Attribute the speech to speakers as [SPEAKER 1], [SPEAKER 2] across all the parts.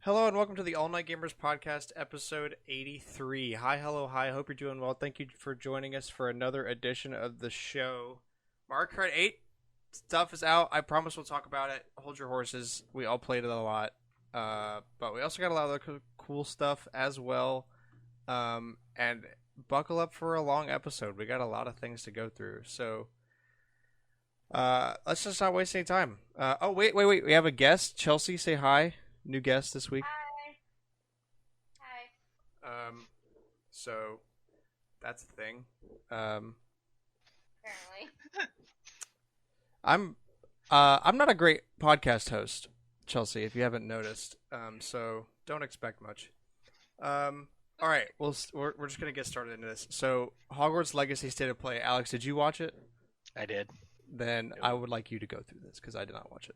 [SPEAKER 1] Hello and welcome to the All Night Gamers Podcast, episode 83. Hi, hello, hi. Hope you're doing well. Thank you for joining us for another edition of the show. Mario Kart 8 stuff is out. I promise we'll talk about it. Hold your horses. We all played it a lot. But we also got a lot of other cool stuff as well. And buckle up for a long episode. We got a lot of things to go through. So let's just not waste any time. Wait. We have a guest. Chelsea, say hi. New guest this week.
[SPEAKER 2] Hi. Hi.
[SPEAKER 1] Um, so that's the thing.
[SPEAKER 2] Apparently.
[SPEAKER 1] I'm not a great podcast host, Chelsea, if you haven't noticed. So don't expect much. All right, we're just gonna get started into this. So Hogwarts Legacy State of Play. Alex, did you watch it?
[SPEAKER 3] I did.
[SPEAKER 1] Then I would like you to go through this because I did not watch it.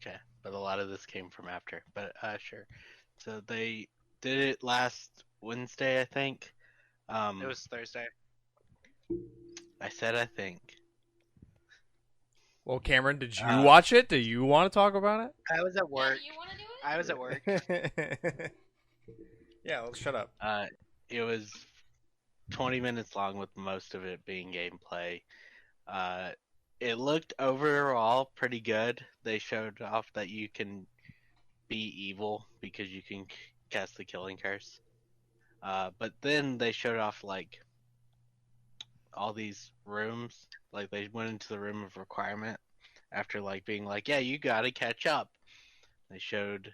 [SPEAKER 3] Okay, but a lot of this came from after. But sure. So they did it last Wednesday, I think.
[SPEAKER 4] It was Thursday.
[SPEAKER 3] I said I think.
[SPEAKER 1] Well, Cameron, did you watch it? Do you want to talk about it?
[SPEAKER 4] I was at work.
[SPEAKER 2] Yeah, you want to do it?
[SPEAKER 4] I was at work.
[SPEAKER 1] Yeah, let's shut up.
[SPEAKER 3] It was 20 minutes long, with most of it being gameplay. It looked overall pretty good. They showed off that you can be evil because you can cast the killing curse. But then they showed off like all these rooms. Like they went into the room of requirement after like being like, yeah, you gotta catch up. They showed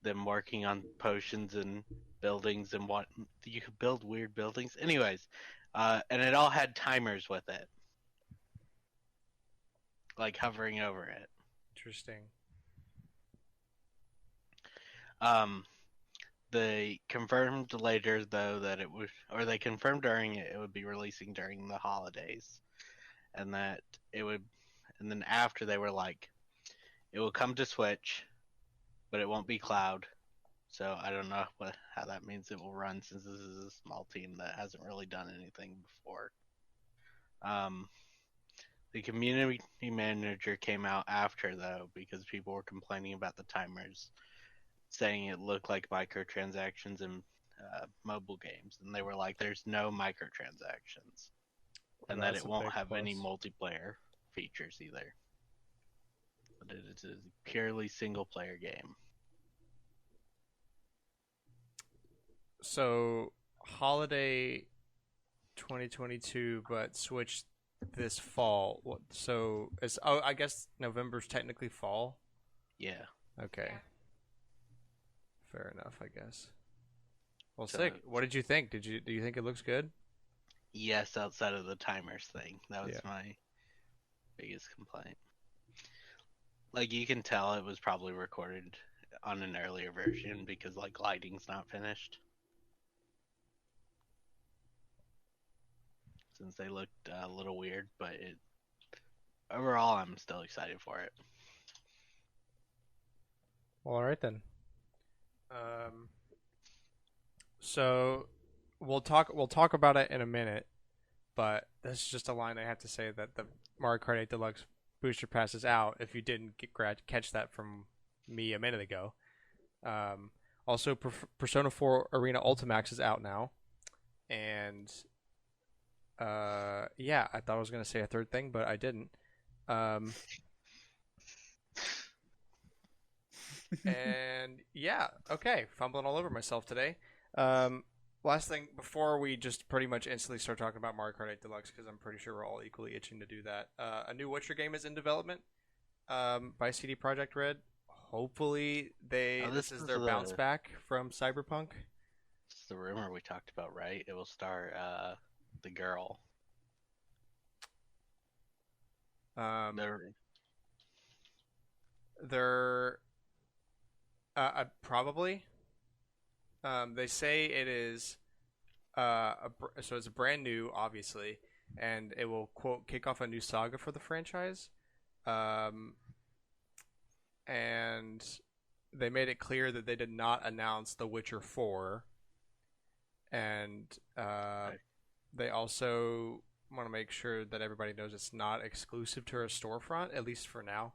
[SPEAKER 3] them working on potions and buildings and what you could build weird buildings. Anyways, and it all had timers with it. Like hovering over it.
[SPEAKER 1] Interesting.
[SPEAKER 3] They confirmed later though that it would, or they confirmed during it would be releasing during the holidays, and that it would, and then after they were like, it will come to Switch, but it won't be cloud. So I don't know how that means it will run, since this is a small team that hasn't really done anything before. The community manager came out after though, because people were complaining about the timers, saying it looked like microtransactions in mobile games, and they were like, "There's no microtransactions, and that
[SPEAKER 1] That's
[SPEAKER 3] it
[SPEAKER 1] a
[SPEAKER 3] won't
[SPEAKER 1] big
[SPEAKER 3] have any
[SPEAKER 1] plus.
[SPEAKER 3] multiplayer features either. But it is a purely single-player game."
[SPEAKER 1] So holiday 2022, but Switch this fall. So it's I guess November's technically fall.
[SPEAKER 3] Yeah.
[SPEAKER 1] Okay.
[SPEAKER 2] Yeah.
[SPEAKER 1] Fair enough, I guess. Well,
[SPEAKER 3] So-
[SPEAKER 1] sick. What did you think? Do you think it looks good?
[SPEAKER 3] Yes, outside of the timers thing. That was
[SPEAKER 1] Yeah.
[SPEAKER 3] my biggest complaint. Like, you can tell it was probably recorded on an earlier version because, like, lighting's not finished. Since they looked a little weird, but overall, I'm still excited for it.
[SPEAKER 1] Well, all right then. So we'll talk about it in a minute, but this is just a line I have to say that the Mario Kart 8 Deluxe booster pass is out. If you didn't catch that from me a minute ago. Also, Persona 4 Arena Ultimax is out now, and yeah, I thought I was gonna say a third thing, but I didn't. And yeah, okay, fumbling all over myself today. Last thing before we just pretty much instantly start talking about Mario Kart 8 Deluxe, because I'm pretty sure we're all equally itching to do that. A new Witcher game is in development by CD Projekt Red. Hopefully this is their bounce back from Cyberpunk.
[SPEAKER 3] It's the rumor we talked about, right? It will star the girl.
[SPEAKER 1] They're probably. They say it is so it's brand new, obviously, and it will quote kick off a new saga for the franchise. And they made it clear that they did not announce The Witcher 4, and they also want to make sure that everybody knows it's not exclusive to our storefront, at least for now.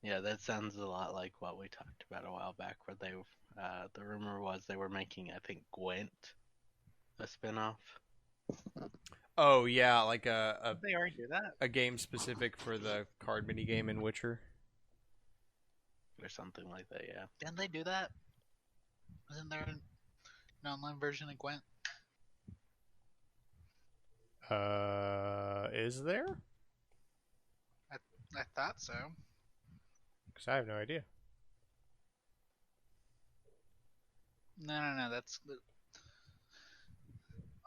[SPEAKER 3] Yeah, that sounds a lot like what we talked about a while back, where the rumor was they were making, I think, Gwent a spinoff
[SPEAKER 1] Oh yeah, like
[SPEAKER 4] Did they already do that?
[SPEAKER 1] a game specific for the card mini game in Witcher.
[SPEAKER 3] or something like that. Yeah.
[SPEAKER 4] Didn't they do that? Wasn't there an online version of Gwent?
[SPEAKER 1] Is there?
[SPEAKER 4] I thought so.
[SPEAKER 1] Because I have no idea.
[SPEAKER 4] No. That's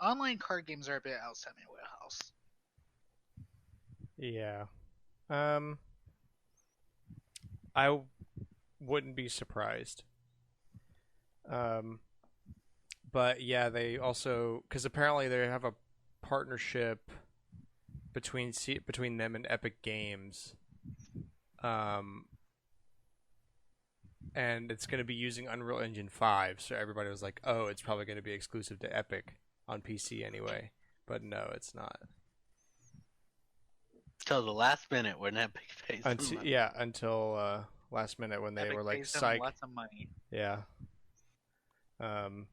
[SPEAKER 4] online card games are a bit outside my wheelhouse.
[SPEAKER 1] Yeah. Um, I wouldn't be surprised. Um, but yeah, they also because apparently they have a partnership between them and Epic Games. Um, and it's going to be using Unreal Engine 5, so everybody was like, "Oh, it's probably going to be exclusive to Epic on PC anyway." But no, it's not.
[SPEAKER 3] Till the last minute when Epic pays them money.
[SPEAKER 1] Until last minute when they
[SPEAKER 4] Epic
[SPEAKER 1] were like,
[SPEAKER 4] pays them
[SPEAKER 1] "Psych."
[SPEAKER 4] lots of money,
[SPEAKER 1] Yeah. Um.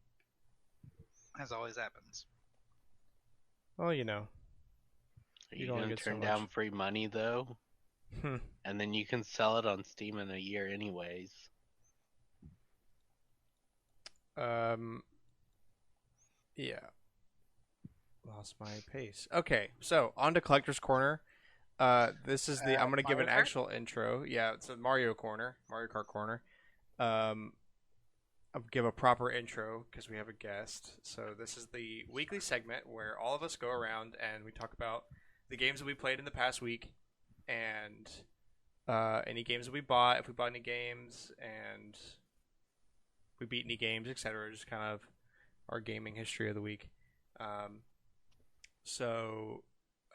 [SPEAKER 4] as always happens.
[SPEAKER 1] Well,
[SPEAKER 3] Are
[SPEAKER 1] you
[SPEAKER 3] you
[SPEAKER 1] only
[SPEAKER 3] gonna
[SPEAKER 1] get so
[SPEAKER 3] turn
[SPEAKER 1] much.
[SPEAKER 3] down free money though?
[SPEAKER 1] Hmm.
[SPEAKER 3] And then you can sell it on Steam in a year anyways.
[SPEAKER 1] Yeah. Lost my pace. Okay, so on to Collector's Corner. This is I'm gonna give
[SPEAKER 4] Mario
[SPEAKER 1] an
[SPEAKER 4] Kart?
[SPEAKER 1] actual intro. Yeah, it's a Mario Corner, Mario Kart Corner. Um, I'll give a proper intro because we have a guest. So this is the weekly segment where all of us go around and we talk about the games that we played in the past week and any games that we bought, if we bought any games, and we beat any games, etc. Just kind of our gaming history of the week. Um, so,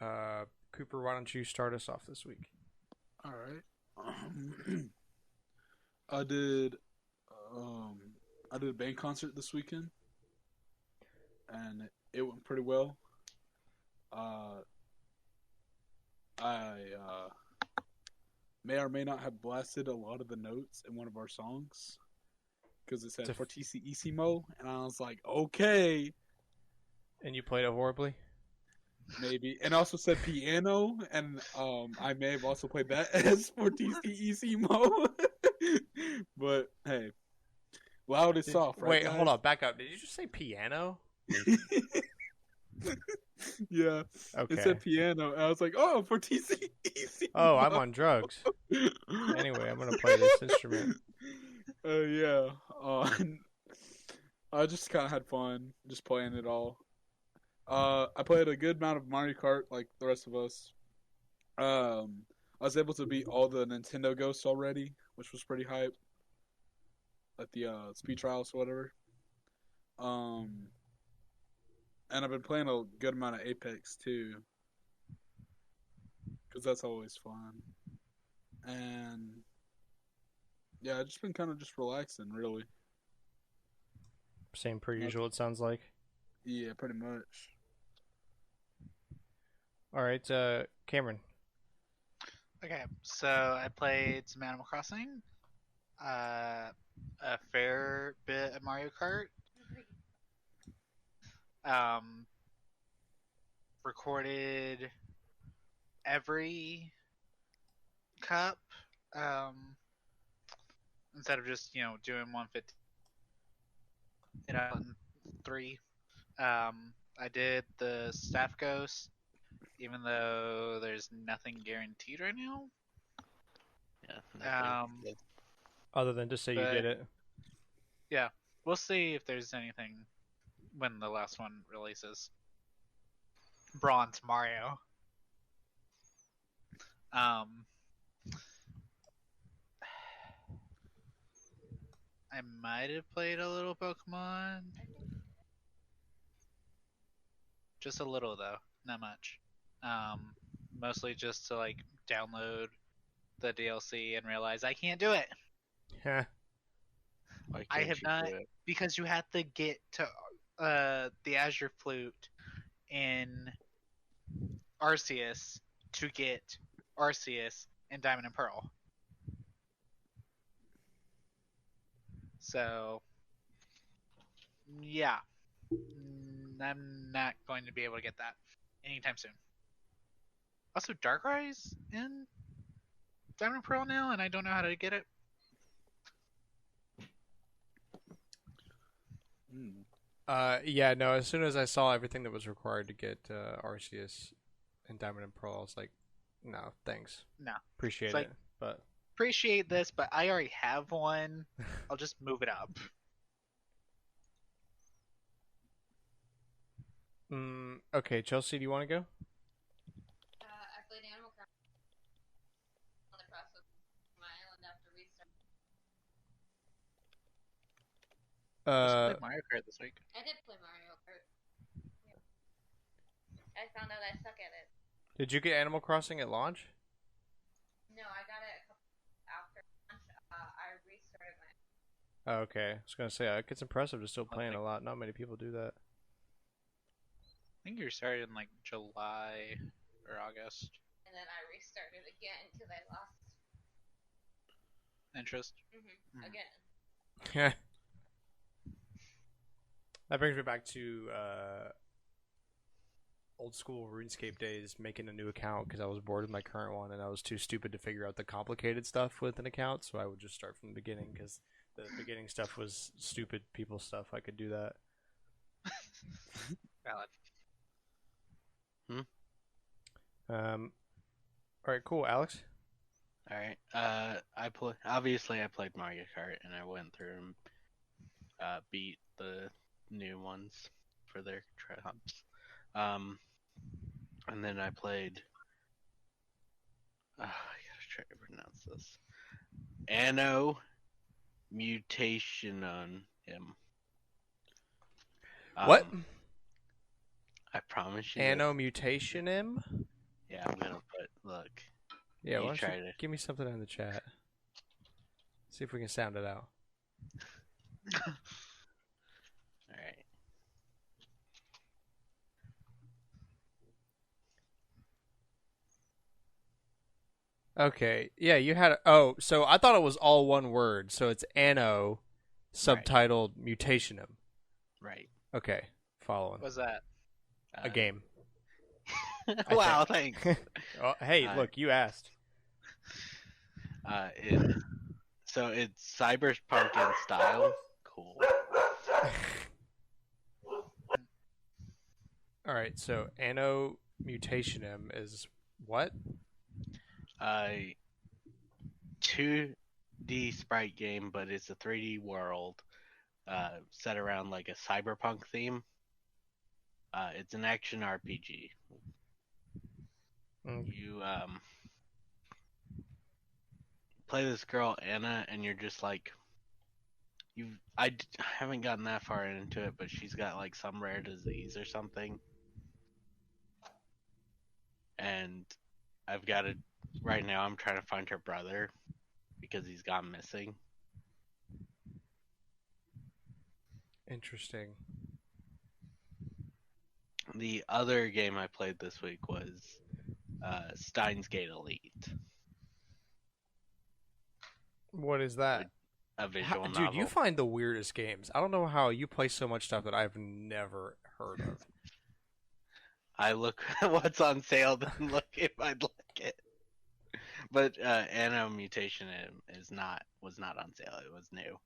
[SPEAKER 1] Cooper, why don't you start us off this week?
[SPEAKER 5] All right. I did um I did a band concert this weekend and it went pretty well. I may or may not have blasted a lot of the notes in one of our songs because it said Fortissimo and I was like, okay,
[SPEAKER 1] And you played it horribly?
[SPEAKER 5] maybe. And also said piano and I may have also played that as Fortissimo. But hey, loud is soft, right?
[SPEAKER 1] Wait,
[SPEAKER 5] guys?
[SPEAKER 1] hold on, back up. Did you just say piano?
[SPEAKER 5] Yeah,
[SPEAKER 1] Okay.
[SPEAKER 5] it said piano. And I was like, oh, for TC.
[SPEAKER 1] Oh, I'm on drugs. Anyway, I'm gonna play this instrument.
[SPEAKER 5] Yeah. I just kind of had fun just playing it all. I played a good amount of Mario Kart, like the rest of us. I was able to beat all the Nintendo ghosts already, which was pretty hype. At the speed trials or whatever. And I've been playing a good amount of Apex too, because that's always fun. And yeah, I've just been kind of just relaxing, really.
[SPEAKER 1] Same per usual, it sounds like.
[SPEAKER 5] Yeah, pretty much.
[SPEAKER 1] All right, Cameron.
[SPEAKER 4] Okay, so I played some Animal Crossing, a fair bit of Mario Kart, recorded every cup, instead of just doing 150 out in 3. I did the Staff Ghost, even though there's nothing guaranteed right now.
[SPEAKER 3] Yeah.
[SPEAKER 1] Other than to say you
[SPEAKER 4] But-
[SPEAKER 1] did it.
[SPEAKER 4] Yeah, we'll see if there's anything when the last one releases. Bronze Mario. I might have played a little Pokemon. Just a little though, not much. Mostly just to like download the DLC and realize I can't do it.
[SPEAKER 1] Heh.
[SPEAKER 3] Why
[SPEAKER 4] I
[SPEAKER 3] can't
[SPEAKER 4] have
[SPEAKER 3] you
[SPEAKER 4] not-
[SPEAKER 3] do it?
[SPEAKER 4] Because you have to get to the Azure Flute in Arceus to get Arceus and Diamond and Pearl. So, yeah. I'm not going to be able to get that anytime soon. Also, Darkrai's in Diamond and Pearl now, and I don't know how to get it.
[SPEAKER 1] Yeah, no. As soon as I saw everything that was required to get Arceus and Diamond and Pearl, I was like, no, thanks.
[SPEAKER 4] No.
[SPEAKER 1] Appreciate
[SPEAKER 4] It's like-
[SPEAKER 1] it, but
[SPEAKER 4] Appreciate this, but I already have one. I'll just move it up.
[SPEAKER 1] Okay, Chelsea, do you want to go?
[SPEAKER 2] I played Animal Crossing on the process of my island after restart.
[SPEAKER 4] Just played Mario Kart this week.
[SPEAKER 2] I did play Mario Kart. Yeah. I found out I suck at it.
[SPEAKER 1] Did you get Animal Crossing at launch?
[SPEAKER 2] No, I got it a couple after launch. I restarted my.
[SPEAKER 1] Oh, okay, I was gonna say it's impressive to still playing
[SPEAKER 4] Okay.
[SPEAKER 1] a lot. Not many people do that.
[SPEAKER 4] I think you started in like July or August.
[SPEAKER 2] And then I restarted again because I lost
[SPEAKER 4] Interest.
[SPEAKER 2] again.
[SPEAKER 1] That brings me back to old school RuneScape days, making a new account because I was bored with my current one and I was too stupid to figure out the complicated stuff with an account, so I would just start from the beginning because the beginning stuff was stupid people stuff. I could do that.
[SPEAKER 4] Valid.
[SPEAKER 1] All right, cool, Alex.
[SPEAKER 3] All right. I played Mario Kart and I went through and beat the new ones for their triumphs. And then I played. I gotta try to pronounce this. Anno Mutationum.
[SPEAKER 1] What?
[SPEAKER 3] I promise you.
[SPEAKER 1] Anno Mutationum?
[SPEAKER 3] Yeah, I'm gonna put. Look.
[SPEAKER 1] Yeah,
[SPEAKER 3] You
[SPEAKER 1] why don't
[SPEAKER 3] try
[SPEAKER 1] you
[SPEAKER 3] to-
[SPEAKER 1] give me something in the chat? See if we can sound it out.
[SPEAKER 3] All right.
[SPEAKER 1] Okay, yeah, you had. Oh, so I thought it was all one word. So it's Anno, subtitled Mutationum.
[SPEAKER 3] Right.
[SPEAKER 1] Okay, following.
[SPEAKER 4] What's that?
[SPEAKER 1] A game.
[SPEAKER 3] Wow, thanks.
[SPEAKER 1] Oh, hey, look, you asked.
[SPEAKER 3] So it's cyberpunk in style. Cool.
[SPEAKER 1] All right, so Anno Mutationum is what?
[SPEAKER 3] 2D sprite game, but it's a 3D world set around like a cyberpunk theme. It's an action RPG. You play this girl Anna, and you're just like I haven't gotten that far into it, but she's got like some rare disease or something, and I've got to right now. I'm trying to find her brother because he's gone missing.
[SPEAKER 1] Interesting.
[SPEAKER 3] The other game I played this week was Steins Gate Elite,
[SPEAKER 1] What is that?
[SPEAKER 3] a visual
[SPEAKER 1] Dude,
[SPEAKER 3] novel.
[SPEAKER 1] you find the weirdest games. I don't know how you play so much stuff that I've never heard of.
[SPEAKER 3] I look at what's on sale, then look if I'd like it. But Anno Mutation was not on sale. It was new.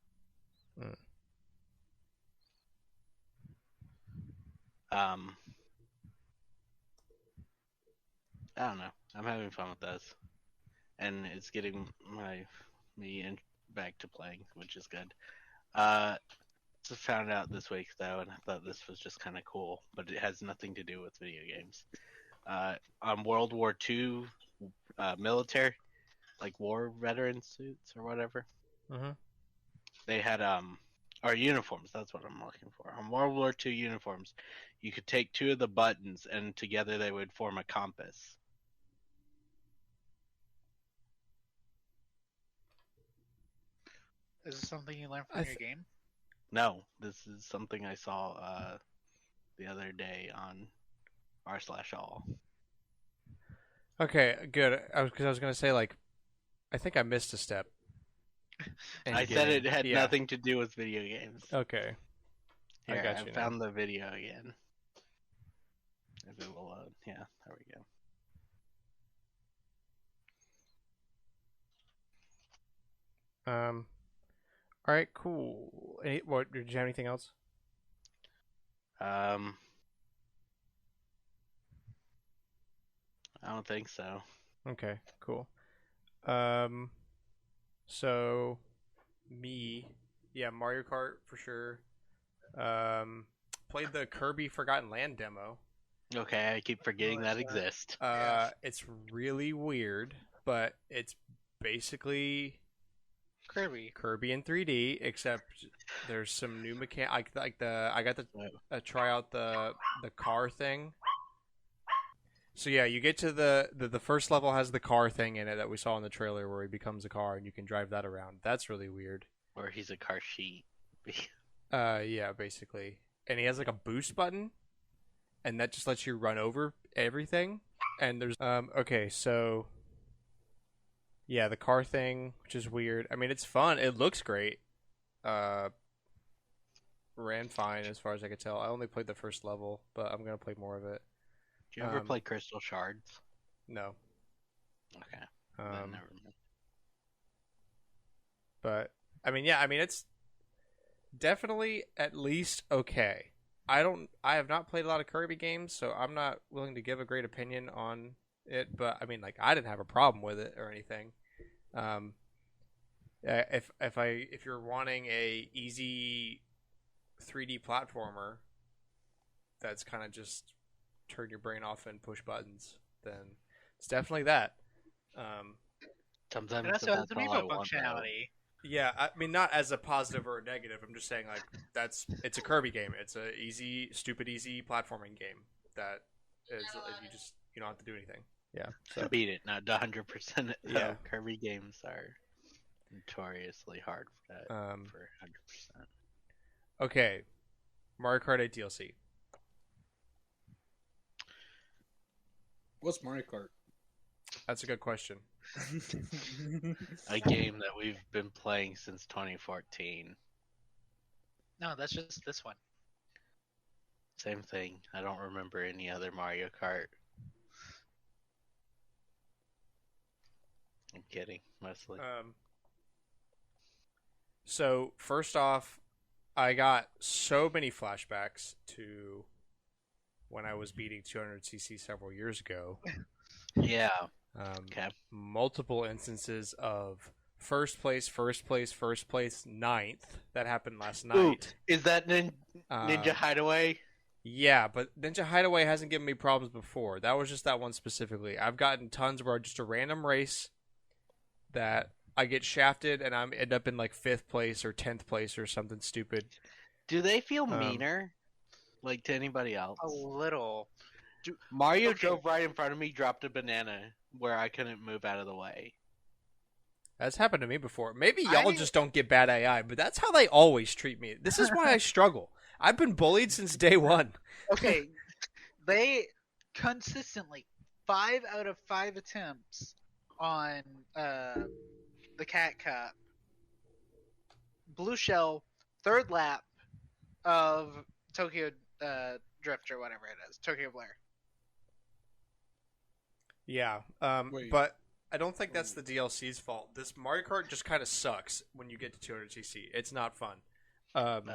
[SPEAKER 3] I don't know. I'm having fun with this, and it's getting me back to playing, which is good. Just found out this week though, and I thought this was just kind of cool, but it has nothing to do with video games. On World War II military, like war veteran suits or whatever, they had or uniforms. That's what I'm looking for. On World War II uniforms, you could take two of the buttons, and together they would form a compass.
[SPEAKER 4] Is this something you learned from your game?
[SPEAKER 3] No, this is something I saw the other day on r/all.
[SPEAKER 1] Okay, good. Because I was gonna say, like, I think I missed a step. and
[SPEAKER 3] I said
[SPEAKER 1] getting-
[SPEAKER 3] it had
[SPEAKER 1] yeah.
[SPEAKER 3] nothing to do with video games.
[SPEAKER 1] Okay. I
[SPEAKER 3] Here,
[SPEAKER 1] got you now.
[SPEAKER 3] found the video again. If it will load. Yeah, there we go.
[SPEAKER 1] All right, cool. What did you have anything else?
[SPEAKER 3] I don't think so.
[SPEAKER 1] Okay, cool. So yeah, Mario Kart for sure. Played the Kirby Forgotten Land demo.
[SPEAKER 3] Okay, I keep forgetting that
[SPEAKER 4] that?
[SPEAKER 3] exists.
[SPEAKER 1] It's really weird, but it's basically
[SPEAKER 4] Kirby.
[SPEAKER 1] Kirby in 3D, except there's some new I got to try out the car thing. So yeah, you get to the first level has the car thing in it that we saw in the trailer where he becomes a car and you can drive that around. That's really weird.
[SPEAKER 3] Or he's a car sheet.
[SPEAKER 1] Yeah, basically. And he has like a boost button and that just lets you run over everything. And there's okay, so yeah, the car thing, which is weird. I mean, it's fun. It looks great. Ran fine as far as I could tell. I only played the first level, but I'm gonna play more of it.
[SPEAKER 3] Do you ever play Crystal Shards?
[SPEAKER 1] No.
[SPEAKER 3] Okay. Then never mind.
[SPEAKER 1] But I mean, yeah, I mean it's definitely at least okay. I have not played a lot of Kirby games, so I'm not willing to give a great opinion on it, but I mean like I didn't have a problem with it or anything. If you're wanting a easy 3D platformer that's kind of just turn your brain off and push buttons, then it's definitely that.
[SPEAKER 3] Sometimes
[SPEAKER 4] It also has
[SPEAKER 3] that's
[SPEAKER 4] the
[SPEAKER 3] all I
[SPEAKER 4] remote
[SPEAKER 3] want, though.
[SPEAKER 4] functionality.
[SPEAKER 1] Yeah, I mean not as a positive or a negative. I'm just saying like it's a Kirby game. It's a easy, stupid easy platforming game that is you don't have to do anything. Yeah.
[SPEAKER 3] To beat it, not 100%.
[SPEAKER 1] Yeah.
[SPEAKER 3] Kirby games are notoriously hard for that. For 100%.
[SPEAKER 1] Okay, Mario Kart 8 DLC.
[SPEAKER 5] What's Mario Kart?
[SPEAKER 1] That's a good question.
[SPEAKER 3] A game that we've been playing since 2014.
[SPEAKER 4] No, that's just this one.
[SPEAKER 3] Same thing. I don't remember any other Mario Kart. I'm kidding, mostly.
[SPEAKER 1] So first off, I got so many flashbacks to when I was beating 200cc several years ago.
[SPEAKER 3] Yeah. Okay.
[SPEAKER 1] Multiple instances of first place, ninth. That happened last night.
[SPEAKER 3] Ooh, is that Ninja Hideaway?
[SPEAKER 1] Yeah, but Ninja Hideaway hasn't given me problems before. That was just that one specifically. I've gotten tons where just a random race that I get shafted and I end up in like 5th place or 10th place or something stupid.
[SPEAKER 3] Do they feel meaner, like to anybody else?
[SPEAKER 4] A little.
[SPEAKER 3] Mario drove right in front of me, dropped a banana where I couldn't move out of the way.
[SPEAKER 1] That's happened to me before. Maybe y'all just don't get bad AI, but that's how they always treat me. This is why I struggle. I've been bullied since day one.
[SPEAKER 4] Okay, they consistently 5 out of 5 attempts on the Cat Cup. Blue Shell, 3rd lap of Tokyo Drift or whatever it is, Tokyo Blair.
[SPEAKER 1] Yeah,
[SPEAKER 5] Wait.
[SPEAKER 1] but I don't think that's the DLC's fault. This Mario Kart just kind of sucks when you get to 200cc. It's not fun.
[SPEAKER 3] I don't know.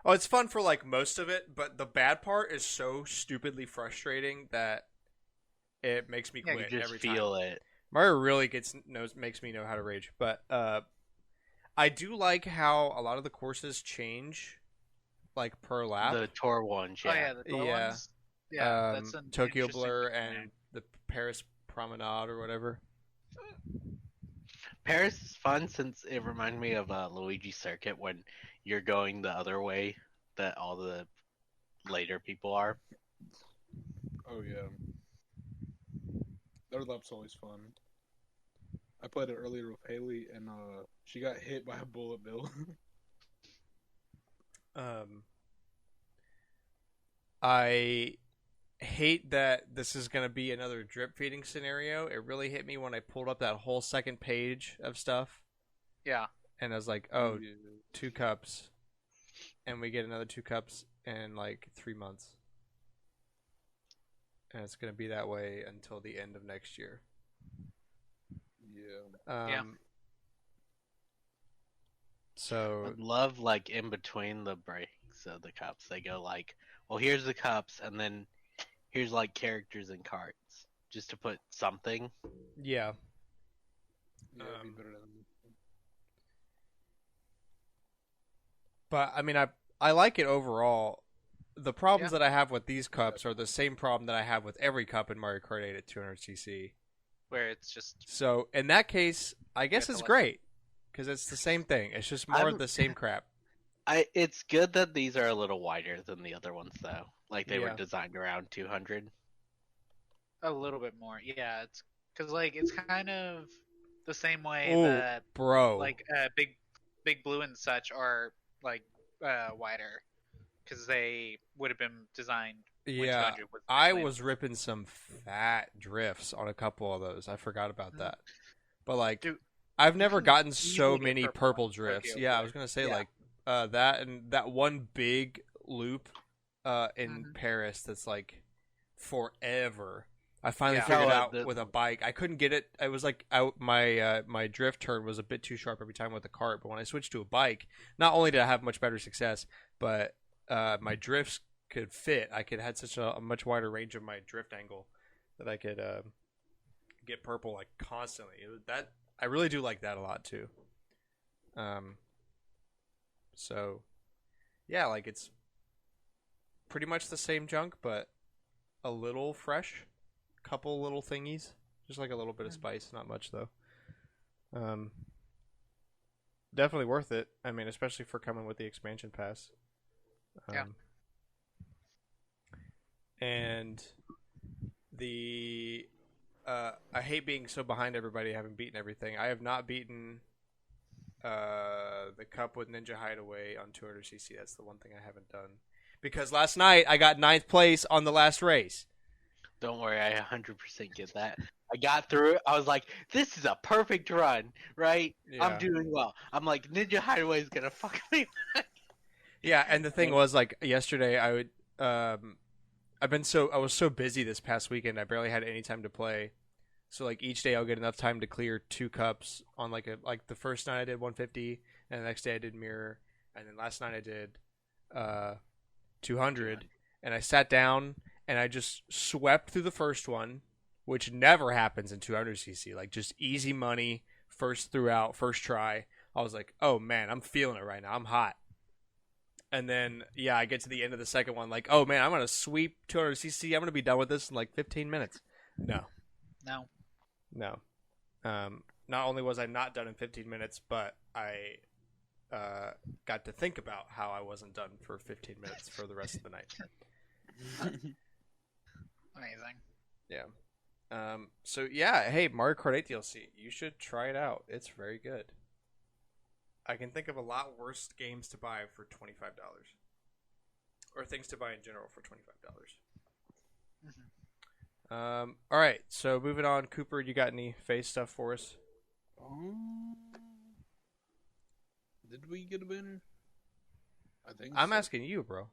[SPEAKER 1] Oh, it's fun for like most of it, but the bad part is so stupidly frustrating that it makes me
[SPEAKER 3] You
[SPEAKER 1] quit
[SPEAKER 3] just
[SPEAKER 1] every
[SPEAKER 3] feel
[SPEAKER 1] time.
[SPEAKER 3] it.
[SPEAKER 1] Mario really makes me know how to rage, but I do like how a lot of the courses change, like per lap.
[SPEAKER 3] The tour ones, yeah.
[SPEAKER 4] Oh yeah, the tour
[SPEAKER 1] Yeah.
[SPEAKER 4] ones. Yeah, that's an
[SPEAKER 1] Tokyo
[SPEAKER 4] interesting
[SPEAKER 1] Blur
[SPEAKER 4] mechanic.
[SPEAKER 1] and the Paris Promenade or whatever.
[SPEAKER 3] Paris is fun since it reminds me of Luigi Circuit when you're going the other way that all the later people are.
[SPEAKER 5] Oh yeah. Their lap's always fun. I played it earlier with Haley, and she got hit by a bullet bill.
[SPEAKER 1] I hate that this is going to be another drip feeding scenario. It really hit me when I pulled up that whole second page of stuff.
[SPEAKER 4] Yeah.
[SPEAKER 1] And I was like, oh,
[SPEAKER 5] Yeah.
[SPEAKER 1] 2 cups, and we get another 2 cups in like 3 months, and it's gonna be that way until the end of next year.
[SPEAKER 5] Yeah.
[SPEAKER 4] Yeah.
[SPEAKER 1] So
[SPEAKER 3] I'd love like in between the breaks of the cups, they go like, well, here's the cups, and then here's like characters and cards, just to put something.
[SPEAKER 1] yeah,
[SPEAKER 5] Yeah, it'd be better than.
[SPEAKER 1] but I mean, I like it overall. The problems
[SPEAKER 4] Yeah.
[SPEAKER 1] that I have with these cups are the same problem that I have with every cup in Mario Kart 8 at 200cc.
[SPEAKER 4] Where it's just
[SPEAKER 1] So in that case, I guess
[SPEAKER 4] to
[SPEAKER 1] it's
[SPEAKER 4] like-
[SPEAKER 1] great because it's the same thing. It's just more
[SPEAKER 3] I'm-
[SPEAKER 1] of the same crap.
[SPEAKER 3] It's good that these are a little wider than the other ones, though. Like they were
[SPEAKER 1] Yeah.
[SPEAKER 3] designed around 200.
[SPEAKER 4] a little bit more. Yeah, it's because like it's kind of the same way
[SPEAKER 1] Oh,
[SPEAKER 4] that
[SPEAKER 1] bro.
[SPEAKER 4] like big blue and such are like wider because they would have been designed when
[SPEAKER 1] Yeah,
[SPEAKER 4] 200 was
[SPEAKER 1] I
[SPEAKER 4] actually-
[SPEAKER 1] was ripping some fat drifts on a couple of those. I forgot about
[SPEAKER 4] Mhm.
[SPEAKER 1] that. But like,
[SPEAKER 4] Dude,
[SPEAKER 1] I've never
[SPEAKER 4] can
[SPEAKER 1] gotten
[SPEAKER 4] easily
[SPEAKER 1] so
[SPEAKER 4] get
[SPEAKER 1] many
[SPEAKER 4] purple
[SPEAKER 1] purple
[SPEAKER 4] on
[SPEAKER 1] drifts.
[SPEAKER 4] Tokyo
[SPEAKER 1] Yeah, I
[SPEAKER 4] Blue.
[SPEAKER 1] was gonna say
[SPEAKER 4] Yeah.
[SPEAKER 1] like that and that one big loop in
[SPEAKER 4] Mhm.
[SPEAKER 1] Paris that's like forever. I finally
[SPEAKER 4] Yeah.
[SPEAKER 1] figured
[SPEAKER 3] Oh,
[SPEAKER 1] out
[SPEAKER 3] the-
[SPEAKER 1] with a bike. I couldn't get it. I was like, my drift turn was a bit too sharp every time with the cart. But when I switched to a bike, not only did I have much better success, but my drifts could fit. I could had such a much wider range of my drift angle that I could get purple like constantly. That I really do like that a lot too. So yeah, like it's pretty much the same junk, but a little fresh. Couple little thingies, just like a little bit of spice, not much though. Definitely worth it. I mean, especially for coming with the expansion pass.
[SPEAKER 4] Yeah.
[SPEAKER 1] And the I hate being so behind everybody, having beaten everything. I have not beaten the cup with Ninja Hideaway on 200cc. That's the one thing I haven't done. Because last night I got 9th place on the last race.
[SPEAKER 3] Don't worry, I 100% get that. I got through it. I was like, this is a perfect run, right?
[SPEAKER 1] Yeah.
[SPEAKER 3] I'm doing well. I'm like, Ninja Hideaway is gonna fuck me.
[SPEAKER 1] Yeah, and the thing was, like yesterday, I would, I was so busy this past weekend, I barely had any time to play. So like each day, I'll get enough time to clear 2 cups on like the first night I did 150, and the next day I did mirror, and then last night I did, 200, and I sat down and I just swept through the first one, which never happens in 200cc. Like just easy money, first throughout, first try. I was like, oh man, I'm feeling it right now. I'm hot. And then, yeah, I get to the end of the second one, like, oh man, I'm going to sweep 200cc. I'm going to be done with this in like 15 minutes. No. Not only was I not done in 15 minutes, but I got to think about how I wasn't done for 15 minutes for the rest of the night.
[SPEAKER 4] Amazing.
[SPEAKER 1] Yeah. So, yeah, hey, Mario Kart 8 DLC, you should try it out. It's very good. I can think of a lot worse games to buy for $25. Or things to buy in general for $25. All right, so moving on. Cooper, you got any face stuff for us?
[SPEAKER 5] Did we get a banner? I think
[SPEAKER 1] I'm
[SPEAKER 5] so.
[SPEAKER 1] asking you, bro.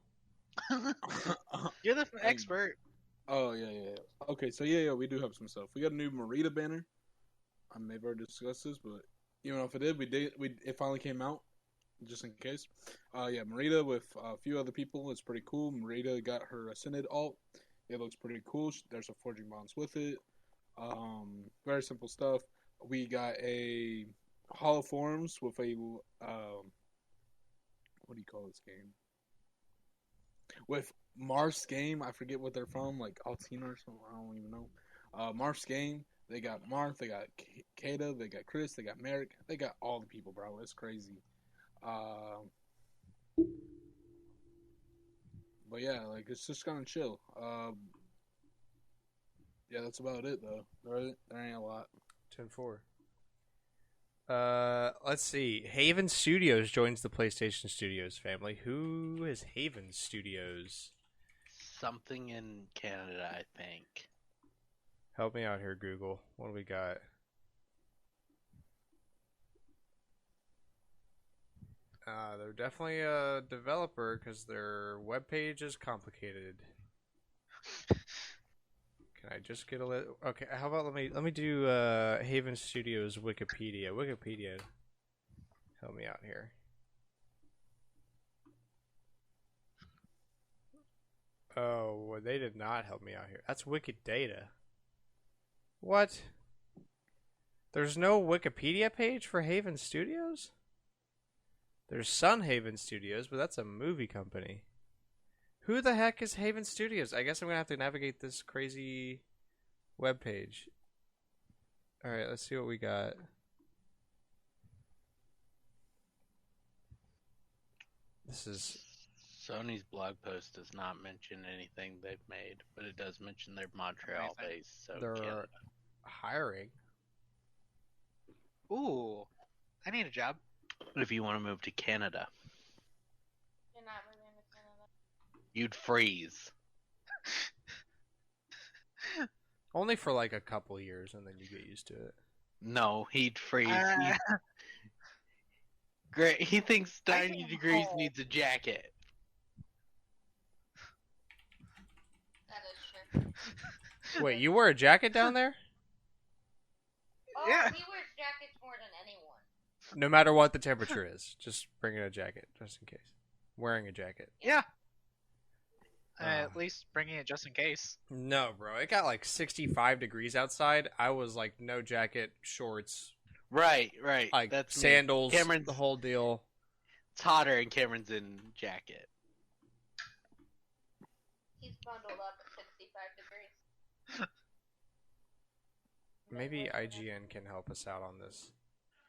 [SPEAKER 4] You're the expert.
[SPEAKER 5] Oh yeah. Okay, so yeah, we do have some stuff. We got a new Merida banner. I may have already discussed this, but even if it did, it finally came out, just in case. Yeah, Merida with a few other people. It's pretty cool. Merida got her Ascended alt. It looks pretty cool. There's a forging bonds with it. Very simple stuff. We got a Hall of Forms with a what do you call this game? With Marth's game, I forget what they're from, like Altina or something. I don't even know. Marth's game. They got Marth, they got Kata, they got Chris, they got Merrick, they got all the people, bro. It's crazy. But yeah, like it's just kind of chill. Yeah, that's about it though. There ain't a lot.
[SPEAKER 1] 10-4. Let's see. Haven Studios joins the PlayStation Studios family. Who is Haven Studios?
[SPEAKER 3] Something in Canada, I think.
[SPEAKER 1] Help me out here, Google. What do we got? They're definitely a developer because their webpage is complicated. Can I just get a little? Okay, how about let me do Haven Studios Wikipedia. Wikipedia, help me out here. Oh, well, they did not help me out here. That's Wikidata. What? There's no Wikipedia page for Haven Studios? There's Sun Haven Studios, but that's a movie company. Who the heck is Haven Studios? I guess I'm gonna have to navigate this crazy webpage. Alright, let's see what we got. This is
[SPEAKER 3] Sony's blog post does not mention anything they've made, but it does mention they're Montreal based, so
[SPEAKER 1] they're
[SPEAKER 3] Canada.
[SPEAKER 1] hiring.
[SPEAKER 4] Ooh, I need a job.
[SPEAKER 3] If you want to move to Canada,
[SPEAKER 2] You're not moving to Canada.
[SPEAKER 3] you'd freeze.
[SPEAKER 1] Only for like a couple years and then you get used to it.
[SPEAKER 3] No, he'd freeze.
[SPEAKER 4] Uh,
[SPEAKER 3] Great. He thinks
[SPEAKER 4] I
[SPEAKER 3] 90
[SPEAKER 4] am
[SPEAKER 3] degrees
[SPEAKER 4] cold.
[SPEAKER 3] needs a jacket.
[SPEAKER 2] That is true.
[SPEAKER 1] Wait, you wear a jacket down there?
[SPEAKER 2] Oh,
[SPEAKER 4] Yeah.
[SPEAKER 2] he wears jackets more than anyone.
[SPEAKER 1] No matter what the temperature is, just bring in a jacket, just in case. Wearing a jacket.
[SPEAKER 4] Yeah.
[SPEAKER 1] Uh.
[SPEAKER 4] At least bringing it just in case.
[SPEAKER 1] No, bro. It got like 65 degrees outside. I was like, no jacket, shorts,
[SPEAKER 3] Right.
[SPEAKER 1] like
[SPEAKER 3] That's me.
[SPEAKER 1] sandals,
[SPEAKER 3] Cameron's
[SPEAKER 1] the whole deal.
[SPEAKER 3] It's hotter and Cameron's in jacket.
[SPEAKER 2] He's bundled up at 65 degrees.
[SPEAKER 1] Maybe IGN can help us out on this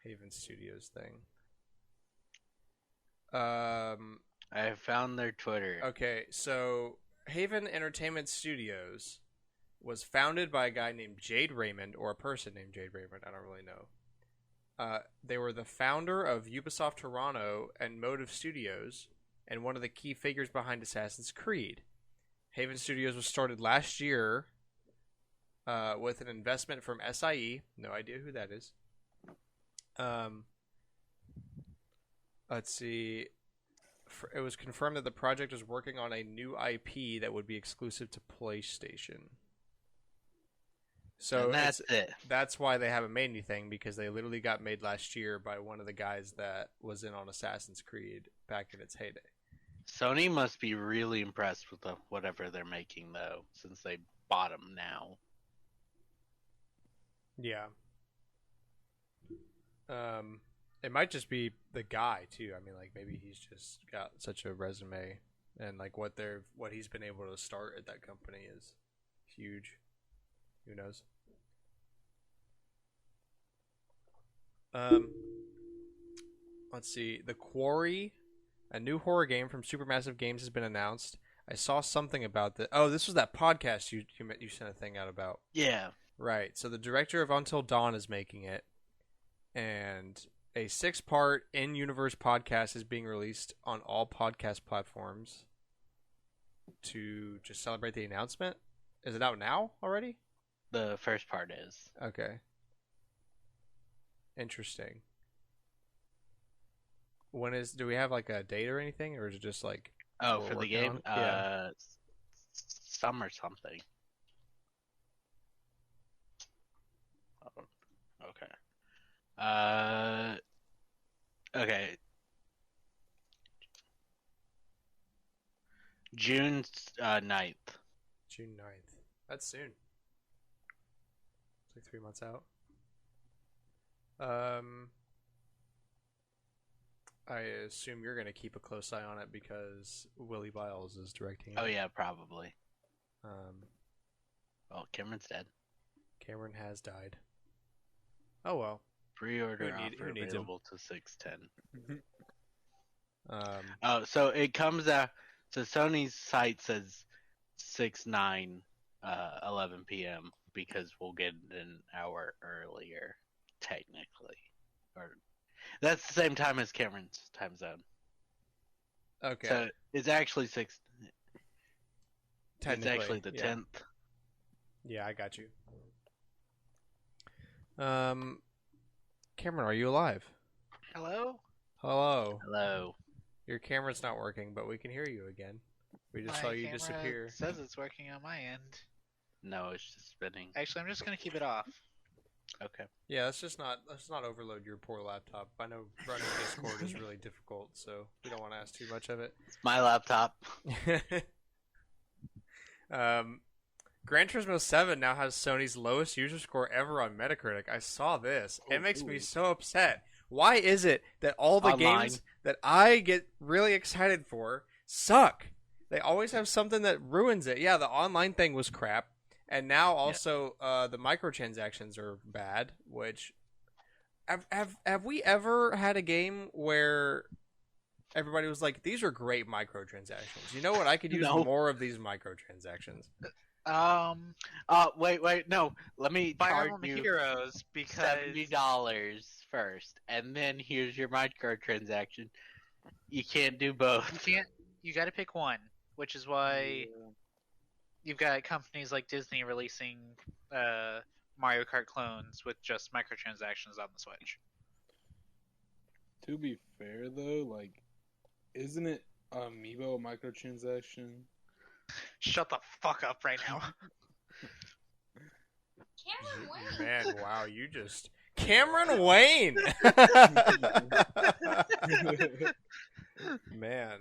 [SPEAKER 1] Haven Studios thing.
[SPEAKER 3] I have found their Twitter.
[SPEAKER 1] Okay, so Haven Entertainment Studios was founded by a guy named Jade Raymond, or a person named Jade Raymond. I don't really know. They were the founder of Ubisoft Toronto and Motive Studios, and one of the key figures behind Assassin's Creed. Haven Studios was started last year with an investment from SIE. No idea who that is. Let's see. It was confirmed that the project was working on a new IP that would be exclusive to PlayStation. So
[SPEAKER 3] And that's it.
[SPEAKER 1] That's why they haven't made anything, because they literally got made last year by one of the guys that was in on Assassin's Creed back in its heyday.
[SPEAKER 3] Sony must be really impressed with whatever they're making, though, since they bought them now.
[SPEAKER 1] Yeah. It might just be the guy too. I mean, like maybe he's just got such a resume, and like what he's been able to start at that company is huge. Who knows? Let's see. The Quarry, a new horror game from Supermassive Games, has been announced. I saw something about that. Oh, this was that podcast you sent a thing out about.
[SPEAKER 3] Yeah.
[SPEAKER 1] Right. So the director of Until Dawn is making it, and a 6-part in-universe podcast is being released on all podcast platforms to just celebrate the announcement. Is it out now already?
[SPEAKER 3] The first part is.
[SPEAKER 1] Okay. Interesting. Do we have like a date or anything, or is it just like
[SPEAKER 3] Oh,
[SPEAKER 1] we're
[SPEAKER 3] for the
[SPEAKER 1] working
[SPEAKER 3] game?
[SPEAKER 1] on? Yeah.
[SPEAKER 3] Summer something. Oh, okay. Okay. June 9th.
[SPEAKER 1] June 9th. That's soon. It's like 3 months out. I assume you're gonna keep a close eye on it because Willie Biles is directing it.
[SPEAKER 3] Oh yeah, probably.
[SPEAKER 1] Oh,
[SPEAKER 3] Cameron's dead.
[SPEAKER 1] Cameron has died. Oh well.
[SPEAKER 3] Pre-order
[SPEAKER 1] Who
[SPEAKER 3] offer
[SPEAKER 1] needs him?
[SPEAKER 3] available to 610.
[SPEAKER 1] Um,
[SPEAKER 3] So it comes out. So Sony's site says 6/9, 11 p.m. because we'll get it an hour earlier, technically. Or that's the same time as Cameron's time zone.
[SPEAKER 1] okay.
[SPEAKER 3] So it's actually 6. It's
[SPEAKER 1] Technically,
[SPEAKER 3] actually the
[SPEAKER 1] yeah.
[SPEAKER 3] 10th.
[SPEAKER 1] Yeah, I got you. Cameron, are you alive?
[SPEAKER 4] Hello?
[SPEAKER 1] Hello.
[SPEAKER 3] Hello.
[SPEAKER 1] Your camera's not working, but we can hear you again. We just saw
[SPEAKER 4] My
[SPEAKER 1] you
[SPEAKER 4] camera
[SPEAKER 1] disappear.
[SPEAKER 4] says it's working on my end.
[SPEAKER 3] No, it's just spinning.
[SPEAKER 4] Actually, I'm just gonna keep it off.
[SPEAKER 3] Okay.
[SPEAKER 1] Yeah, let's not overload your poor laptop. I know running Discord is really difficult, so we don't want to ask too much of it.
[SPEAKER 3] It's my laptop.
[SPEAKER 1] Gran Turismo 7 now has Sony's lowest user score ever on Metacritic. I saw this. It makes me so upset. Why is it that all the
[SPEAKER 3] Online.
[SPEAKER 1] games that I get really excited for suck? They always have something that ruins it. Yeah, the online thing was crap. And now also the microtransactions are bad, which have we ever had a game where everybody was like, these are great microtransactions. You know what? I could use
[SPEAKER 3] No.
[SPEAKER 1] more of these microtransactions.
[SPEAKER 3] Wait, no. Let me
[SPEAKER 4] Fire
[SPEAKER 3] charge
[SPEAKER 4] Emblem
[SPEAKER 3] you
[SPEAKER 4] Heroes because
[SPEAKER 3] $70 first, and then here's your microtransaction. You can't do both.
[SPEAKER 4] you got to pick one, which is why you've got companies like Disney releasing Mario Kart clones with just microtransactions on the Switch.
[SPEAKER 5] To be fair though, like, isn't it Amiibo a microtransaction?
[SPEAKER 4] Shut the fuck up right now.
[SPEAKER 2] Cameron Wayne.
[SPEAKER 1] Man, wow, you just Cameron Wayne. Man.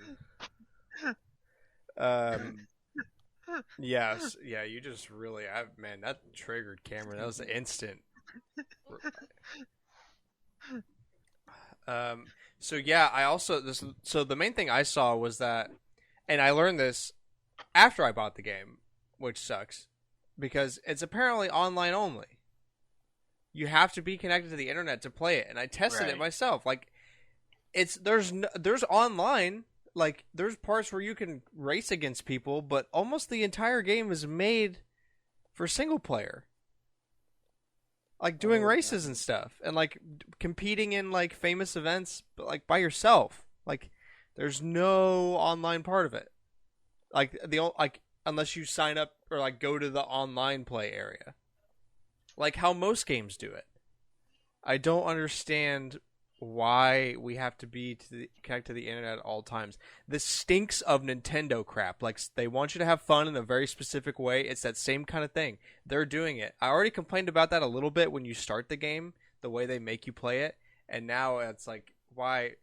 [SPEAKER 1] Yes, yeah, you just really man, that triggered Cameron. That was instant. So yeah, I also so the main thing I saw was that, and I learned this after I bought the game, which sucks because it's apparently online only. You have to be connected to the internet to play it, and I tested it
[SPEAKER 3] Right.
[SPEAKER 1] myself. Like, there's online, like there's parts where you can race against people, but almost the entire game is made for single player. Like doing races and stuff, and like competing in like famous events, but like by yourself. Like, there's no online part of it. Like unless you sign up or like go to the online play area, like how most games do it. I don't understand why we have to be connected to the internet at all times. This stinks of Nintendo crap. Like, they want you to have fun in a very specific way. It's that same kind of thing. They're doing it. I already complained about that a little bit when you start the game, the way they make you play it, and now it's like, why?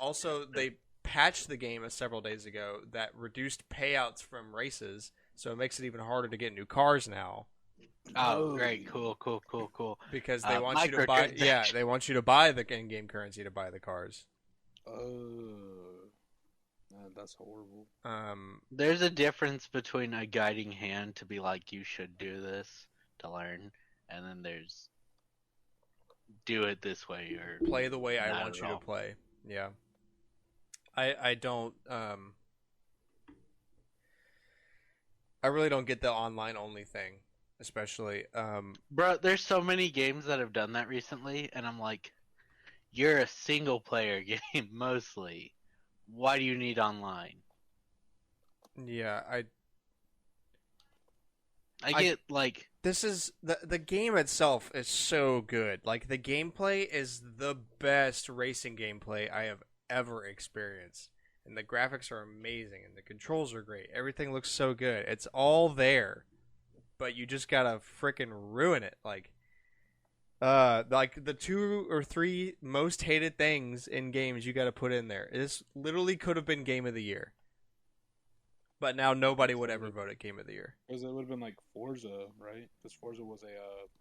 [SPEAKER 1] Also, they patched the game several days ago that reduced payouts from races, so it makes it even harder to get new cars now.
[SPEAKER 3] Oh, great. Cool.
[SPEAKER 1] Because they want you to buy, they want you to buy the in-game currency to buy the cars.
[SPEAKER 5] That's horrible.
[SPEAKER 3] There's a difference between a guiding hand to be like, you should do this to learn, and then there's do it this way or
[SPEAKER 1] play the way I
[SPEAKER 3] not
[SPEAKER 1] want
[SPEAKER 3] at
[SPEAKER 1] you to
[SPEAKER 3] all.
[SPEAKER 1] play. Yeah. I don't I really don't get the online only thing, especially
[SPEAKER 3] Bro, there's so many games that have done that recently, and I'm like, you're a single player game mostly. Why do you need online?
[SPEAKER 1] yeah,
[SPEAKER 3] I get like
[SPEAKER 1] this is the game itself is so good. Like, the gameplay is the best racing gameplay I have ever experienced. And the graphics are amazing and the controls are great. Everything looks so good. It's all there. But you just got to freaking ruin it. Like the 2 or 3 most hated things in games you got to put in there. This literally could have been Game of the Year. But now nobody would ever vote it Game of the Year.
[SPEAKER 5] Because it would have been like Forza, right? Because Forza was a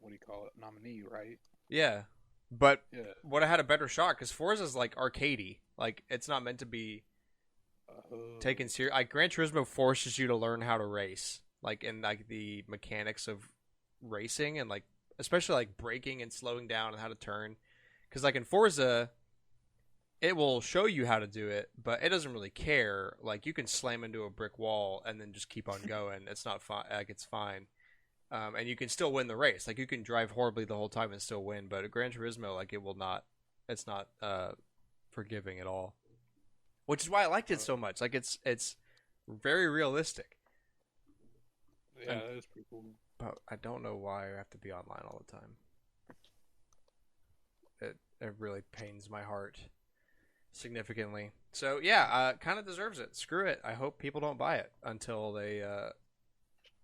[SPEAKER 5] what do you call it, nominee, right?
[SPEAKER 1] Yeah. But
[SPEAKER 5] Yeah.
[SPEAKER 1] would have had a better shot because Forza's like arcadey. Like, it's not meant to be taken serious. Like, Gran Turismo forces you to learn how to race, like in like the mechanics of racing, and like especially like braking and slowing down and how to turn. Because like in Forza, it will show you how to do it, but it doesn't really care. Like, you can slam into a brick wall and then just keep on going. It's not fine. Like, it's fine. And you can still win the race. Like, you can drive horribly the whole time and still win. But at Gran Turismo, like, it will not. It's not forgiving at all. Which is why I liked it so much. Like, it's very realistic.
[SPEAKER 5] Yeah, that is pretty cool.
[SPEAKER 1] But I don't know why I have to be online all the time. It really pains my heart significantly. So yeah, kind of deserves it. Screw it. I hope people don't buy it until they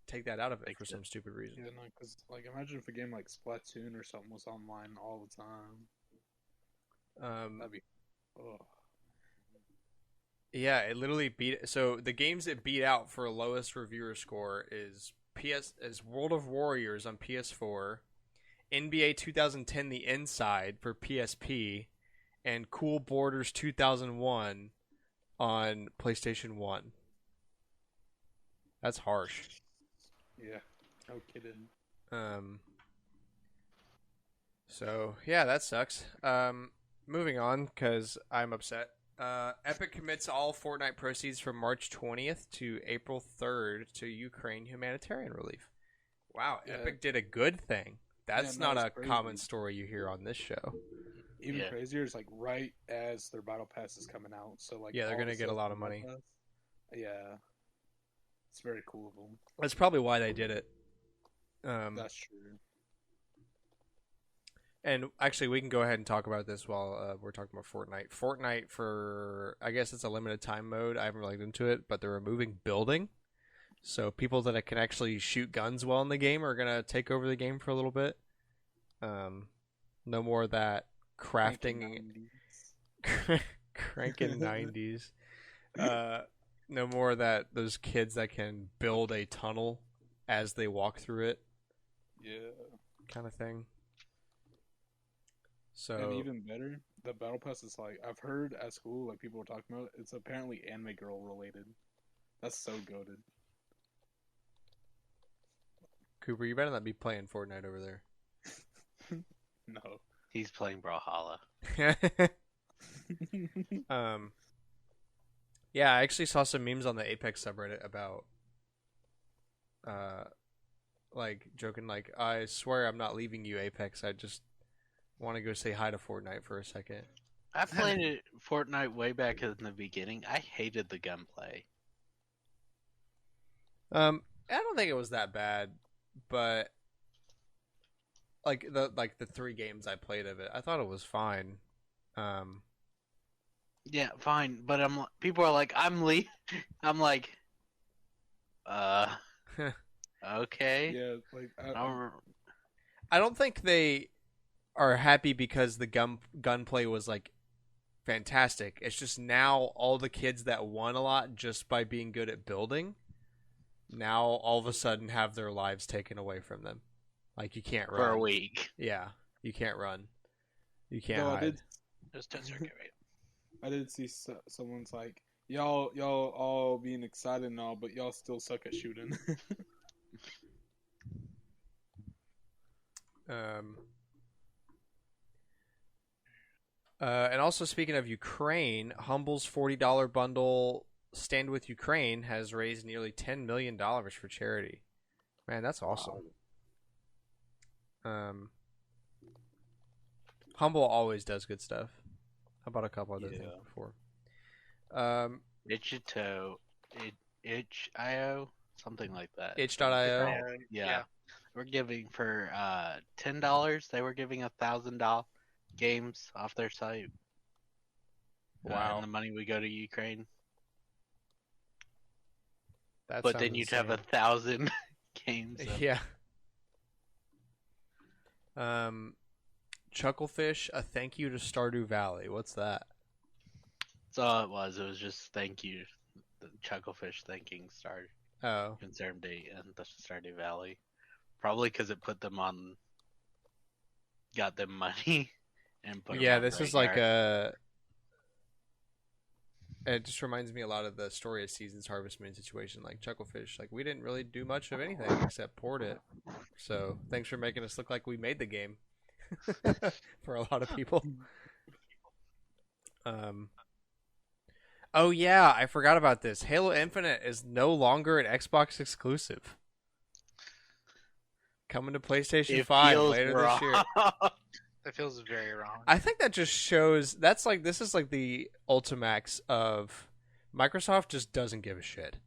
[SPEAKER 1] take that out of it for some stupid reason.
[SPEAKER 5] Yeah, no, because like imagine if a game like Splatoon or something was online all the time. That'd be. Oh.
[SPEAKER 1] Yeah, it literally beat. So the games it beat out for lowest reviewer score is World of Warriors on PS4, NBA 2010 The Inside for PSP, and Cool Borders 2001 on PlayStation 1. That's harsh.
[SPEAKER 5] Yeah, no kidding.
[SPEAKER 1] So yeah, that sucks. Moving on because I'm upset. Epic commits all Fortnite proceeds from March 20th to April 3rd to Ukraine humanitarian relief. Wow,
[SPEAKER 5] Yeah.
[SPEAKER 1] Epic did a good thing. That's
[SPEAKER 5] Yeah, no,
[SPEAKER 1] not a
[SPEAKER 5] it's crazy.
[SPEAKER 1] common story you hear on this show.
[SPEAKER 5] Even
[SPEAKER 3] Yeah.
[SPEAKER 5] crazier is like right as their battle pass is coming out. So like
[SPEAKER 1] Yeah, they're
[SPEAKER 5] all
[SPEAKER 1] gonna
[SPEAKER 5] the
[SPEAKER 1] get a
[SPEAKER 5] sales
[SPEAKER 1] lot
[SPEAKER 5] for
[SPEAKER 1] of
[SPEAKER 5] the
[SPEAKER 1] money.
[SPEAKER 5] battle pass- Yeah, it's very cool of them.
[SPEAKER 1] That's probably why they did it.
[SPEAKER 5] That's true.
[SPEAKER 1] And actually, we can go ahead and talk about this while we're talking about Fortnite. Fortnite for, I guess it's a limited time mode. I haven't really looked into it, but they're removing building. So people that can actually shoot guns well in the game are going to take over the game for a little bit. No more of that crafting. Cranking 90s. No more of that, those kids that can build a tunnel as they walk through it
[SPEAKER 5] Yeah.
[SPEAKER 1] kind of thing. So
[SPEAKER 5] And even better, the battle pass is like I've heard at school like people were talking about it, it's apparently anime girl related. That's so goated.
[SPEAKER 1] Cooper, you better not be playing Fortnite over there.
[SPEAKER 5] No.
[SPEAKER 3] He's playing Brawlhalla.
[SPEAKER 1] Yeah, I actually saw some memes on the Apex subreddit about like joking like, I swear I'm not leaving you, Apex. I just want to go say hi to Fortnite for a second.
[SPEAKER 3] I played it Fortnite way back in the beginning. I hated the gunplay.
[SPEAKER 1] I don't think it was that bad, but like the 3 games I played of it, I thought it was fine.
[SPEAKER 3] Yeah, fine, but people are like, I'm like, okay.
[SPEAKER 5] Yeah, like
[SPEAKER 1] I don't think they are happy because the gunplay was like fantastic. It's just now all the kids that won a lot just by being good at building, now all of a sudden have their lives taken away from them. Like you can't run
[SPEAKER 3] For a week.
[SPEAKER 1] Yeah, you can't run. You can't
[SPEAKER 5] No,
[SPEAKER 1] hide.
[SPEAKER 3] Just don't circuit rate.
[SPEAKER 5] I did see someone's like y'all all being excited and all, but y'all still suck at shooting.
[SPEAKER 1] And also speaking of Ukraine, Humble's $40 bundle Stand With Ukraine has raised nearly $10 million for charity. Man, that's awesome. Humble always does good stuff. How about a couple other things before?
[SPEAKER 3] Itch.io, something like that.
[SPEAKER 1] Itch.io.
[SPEAKER 3] Yeah. We're giving for $10. They were giving $1,000 games off their site.
[SPEAKER 1] Wow.
[SPEAKER 3] And the money would go to Ukraine.
[SPEAKER 1] That
[SPEAKER 3] But
[SPEAKER 1] sounds
[SPEAKER 3] then you'd have
[SPEAKER 1] insane.
[SPEAKER 3] 1,000 games.
[SPEAKER 1] Yeah. Chucklefish, a thank you to Stardew Valley. What's that?
[SPEAKER 3] That's all it was. It was just thank you. The Chucklefish thanking Star
[SPEAKER 1] Oh.
[SPEAKER 3] Concerned Day and the Stardew Valley. Probably because it put them on. Got them money. And put them
[SPEAKER 1] Yeah,
[SPEAKER 3] on
[SPEAKER 1] this is
[SPEAKER 3] radar.
[SPEAKER 1] like a. It just reminds me a lot of the Story of Seasons Harvest Moon situation. Like Chucklefish, like we didn't really do much of anything except port it. So thanks for making us look like we made the game. For a lot of people. Oh yeah, I forgot about this. Halo Infinite is no longer an Xbox exclusive. Coming to PlayStation
[SPEAKER 3] It
[SPEAKER 1] 5
[SPEAKER 3] feels
[SPEAKER 1] later
[SPEAKER 3] wrong.
[SPEAKER 1] this year.
[SPEAKER 4] That feels very wrong.
[SPEAKER 1] I think that just shows this is like the Ultimax of Microsoft just doesn't give a shit.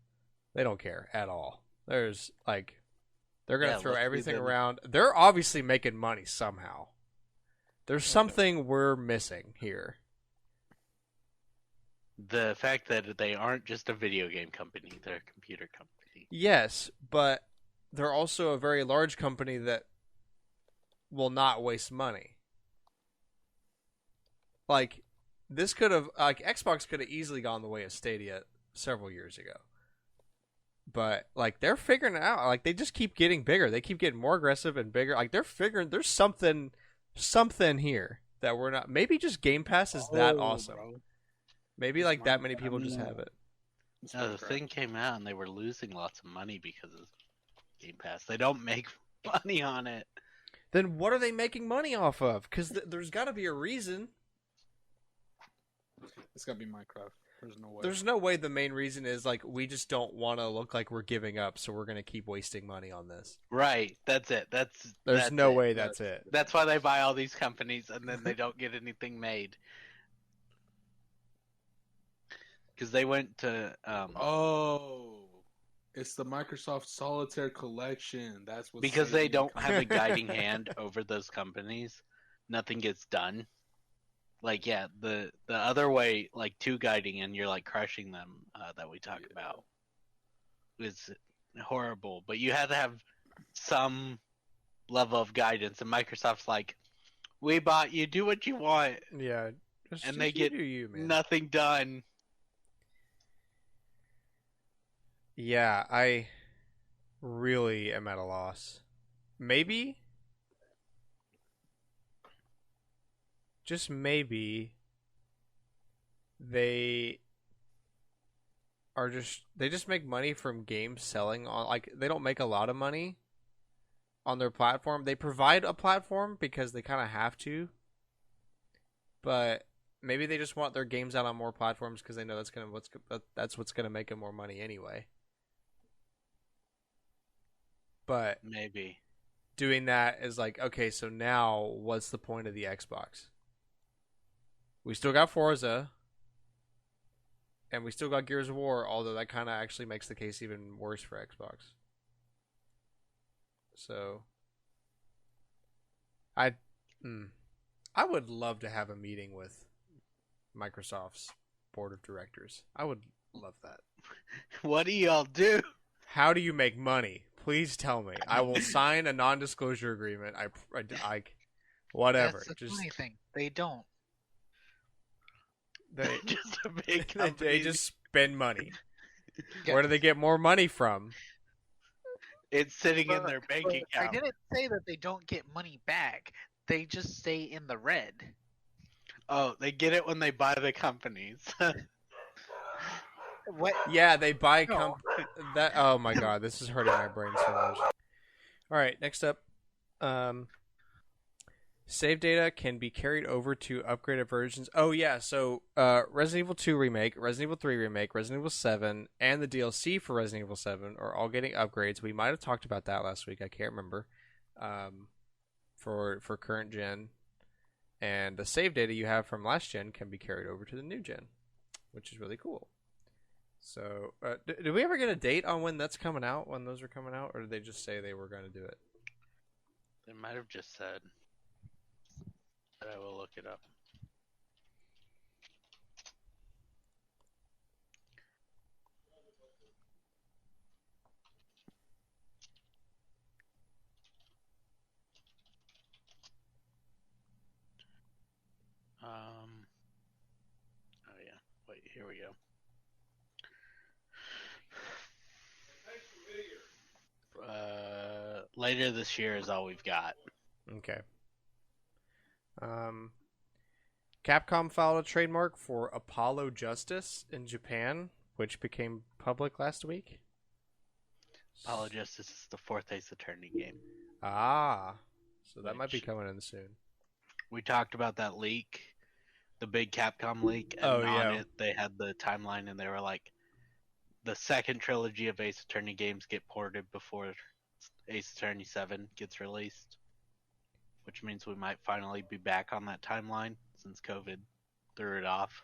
[SPEAKER 1] They don't care at all. There's like they're gonna
[SPEAKER 3] Yeah,
[SPEAKER 1] throw
[SPEAKER 3] let's see
[SPEAKER 1] everything
[SPEAKER 3] them.
[SPEAKER 1] around. They're obviously making money somehow. There's something we're missing here.
[SPEAKER 3] The fact that they aren't just a video game company, they're a computer company.
[SPEAKER 1] Yes, but they're also a very large company that will not waste money. Like, this could have, like, Xbox could have easily gone the way of Stadia several years ago. But, like, they're figuring it out. Like, they just keep getting bigger. They keep getting more aggressive and bigger. Like, they're figuring there's something here that we're not. Maybe just Game Pass is that awesome.
[SPEAKER 5] Bro.
[SPEAKER 1] Maybe,
[SPEAKER 5] It's
[SPEAKER 1] like, that
[SPEAKER 5] Minecraft.
[SPEAKER 1] many people just have it.
[SPEAKER 5] It's
[SPEAKER 3] No, the
[SPEAKER 5] Minecraft.
[SPEAKER 3] thing came out and they were losing lots of money because of Game Pass. They don't make money on it.
[SPEAKER 1] Then what are they making money off of? Because there's got to be a reason.
[SPEAKER 5] It's gotta be Minecraft. There's no way.
[SPEAKER 1] There's no way the main reason is, like, we just don't want to look like we're giving up, so we're going to keep wasting money on this.
[SPEAKER 3] Right, that's it.
[SPEAKER 1] There's
[SPEAKER 3] that's
[SPEAKER 1] no
[SPEAKER 3] it.
[SPEAKER 1] way that's it.
[SPEAKER 3] That's why they buy all these companies and then they don't get anything made. Because they went to
[SPEAKER 5] Oh, it's the Microsoft Solitaire Collection. That's what.
[SPEAKER 3] because they don't have a guiding hand over those companies, nothing gets done. Like, yeah, the other way, like, two guiding and you're, like, crushing them, that we talked about is horrible. But you have to have some level of guidance, and Microsoft's like, we bought you, do what you want,
[SPEAKER 1] Yeah.
[SPEAKER 3] and they get
[SPEAKER 1] man.
[SPEAKER 3] nothing done.
[SPEAKER 1] Yeah, I really am at a loss. Maybe, just maybe, they just make money from games selling on, like, they don't make a lot of money on their platform. They provide a platform because they kind of have to, but maybe they just want their games out on more platforms because they know that's what's gonna make them more money anyway. But
[SPEAKER 3] Maybe.
[SPEAKER 1] doing that is like, okay, so now what's the point of the Xbox? We still got Forza, and we still got Gears of War, although that kind of actually makes the case even worse for Xbox. So, I would love to have a meeting with Microsoft's board of directors. I would love that.
[SPEAKER 3] What do y'all do?
[SPEAKER 1] How do you make money? Please tell me. I will sign a non-disclosure agreement. I whatever.
[SPEAKER 4] That's the
[SPEAKER 1] Just
[SPEAKER 4] funny thing. They don't.
[SPEAKER 1] they
[SPEAKER 3] Just a big
[SPEAKER 1] they
[SPEAKER 3] company.
[SPEAKER 1] just spend money.
[SPEAKER 4] Yeah.
[SPEAKER 1] Where do they get more money from?
[SPEAKER 3] It's sitting in
[SPEAKER 4] But-
[SPEAKER 3] their bank
[SPEAKER 4] but
[SPEAKER 3] account.
[SPEAKER 4] I didn't say that they don't get money back. They just stay in the red.
[SPEAKER 3] Oh, they get it when they buy the companies.
[SPEAKER 4] What?
[SPEAKER 1] Yeah, they buy
[SPEAKER 4] No.
[SPEAKER 1] that. Oh my god, this is hurting my brain so much. All right, next up, save data can be carried over to upgraded versions. Oh yeah, so Resident Evil 2 remake, Resident Evil 3 remake, Resident Evil 7, and the DLC for Resident Evil 7 are all getting upgrades. We might have talked about that last week. I can't remember. For current gen, and the save data you have from last gen can be carried over to the new gen, which is really cool. So, did we ever get a date on when that's coming out? When those are coming out, or did they just say they were going to do it?
[SPEAKER 3] They might have just said. But I will look it up. Oh yeah. Wait, here we go. Later this year is all we've got.
[SPEAKER 1] Okay. Capcom filed a trademark for Apollo Justice in Japan, which became public last week.
[SPEAKER 3] Apollo Justice is the fourth Ace Attorney game.
[SPEAKER 1] Ah, so that might be
[SPEAKER 3] Which-
[SPEAKER 1] coming in soon.
[SPEAKER 3] We talked about that leak, the big Capcom leak, and
[SPEAKER 1] Oh,
[SPEAKER 3] on
[SPEAKER 1] yeah.
[SPEAKER 3] it they had the timeline, and they were like, the second trilogy of Ace Attorney games get ported before Ace Attorney 7 gets released, which means we might finally be back on that timeline since COVID threw it off.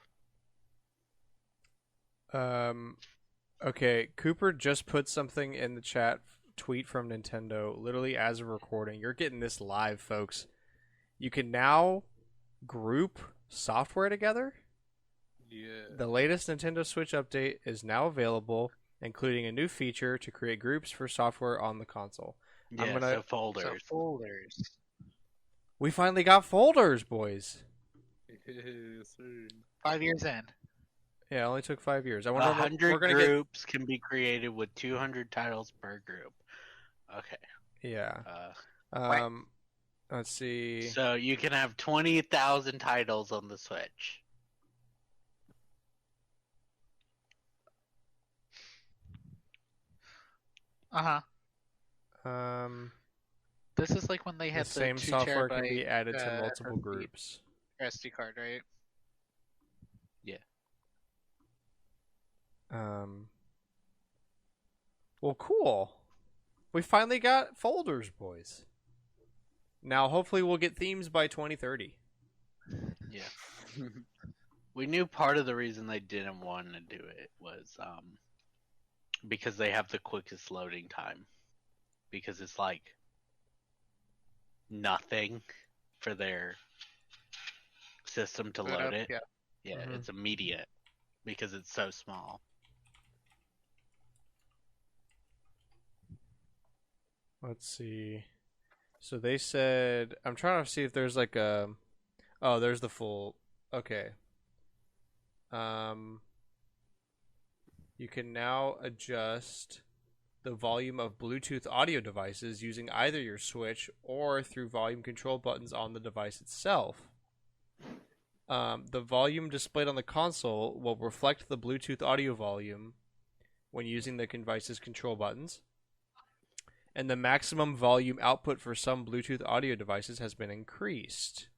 [SPEAKER 1] Okay, Cooper just put something in the chat, tweet from Nintendo, literally as of recording. You're getting this live, folks. You can now group software together.
[SPEAKER 5] Yeah.
[SPEAKER 1] The latest Nintendo Switch update is now available, including a new feature to create groups for software on the console.
[SPEAKER 3] Yeah,
[SPEAKER 1] gonna-
[SPEAKER 3] so
[SPEAKER 4] So
[SPEAKER 3] folders.
[SPEAKER 4] folders.
[SPEAKER 1] We finally got folders, boys.
[SPEAKER 5] Yes, sir.
[SPEAKER 4] 5 years in.
[SPEAKER 1] Yeah, it only took 5 years. I wonder.
[SPEAKER 3] 100
[SPEAKER 1] We're gonna get.
[SPEAKER 3] groups can be created with 200 titles per group. Okay.
[SPEAKER 1] Yeah.
[SPEAKER 3] Uh,
[SPEAKER 1] Let's see.
[SPEAKER 3] so you can have 20,000 titles on the Switch.
[SPEAKER 4] This is like when they
[SPEAKER 1] The
[SPEAKER 4] had
[SPEAKER 1] same
[SPEAKER 4] 2
[SPEAKER 1] software can be
[SPEAKER 4] terabyte,
[SPEAKER 1] added to multiple
[SPEAKER 4] SD
[SPEAKER 1] groups.
[SPEAKER 4] SD card, right?
[SPEAKER 1] Well, cool. We finally got folders, boys. Now, hopefully, we'll get themes by 2030.
[SPEAKER 3] Yeah. We knew part of the reason they didn't want to do it was because they have the quickest loading time. Because it's like nothing for their system to
[SPEAKER 4] Boot
[SPEAKER 3] load
[SPEAKER 4] up,
[SPEAKER 3] it.
[SPEAKER 4] yeah.
[SPEAKER 3] Yeah,
[SPEAKER 1] Mhm.
[SPEAKER 3] it's immediate because it's so small.
[SPEAKER 1] Let's see. So they said, I'm trying to see if there's like a. Oh, there's the full. Okay. You can now adjust the volume of Bluetooth audio devices using either your Switch or through volume control buttons on the device itself. The volume displayed on the console will reflect the Bluetooth audio volume when using the device's control buttons. And the maximum volume output for some Bluetooth audio devices has been increased.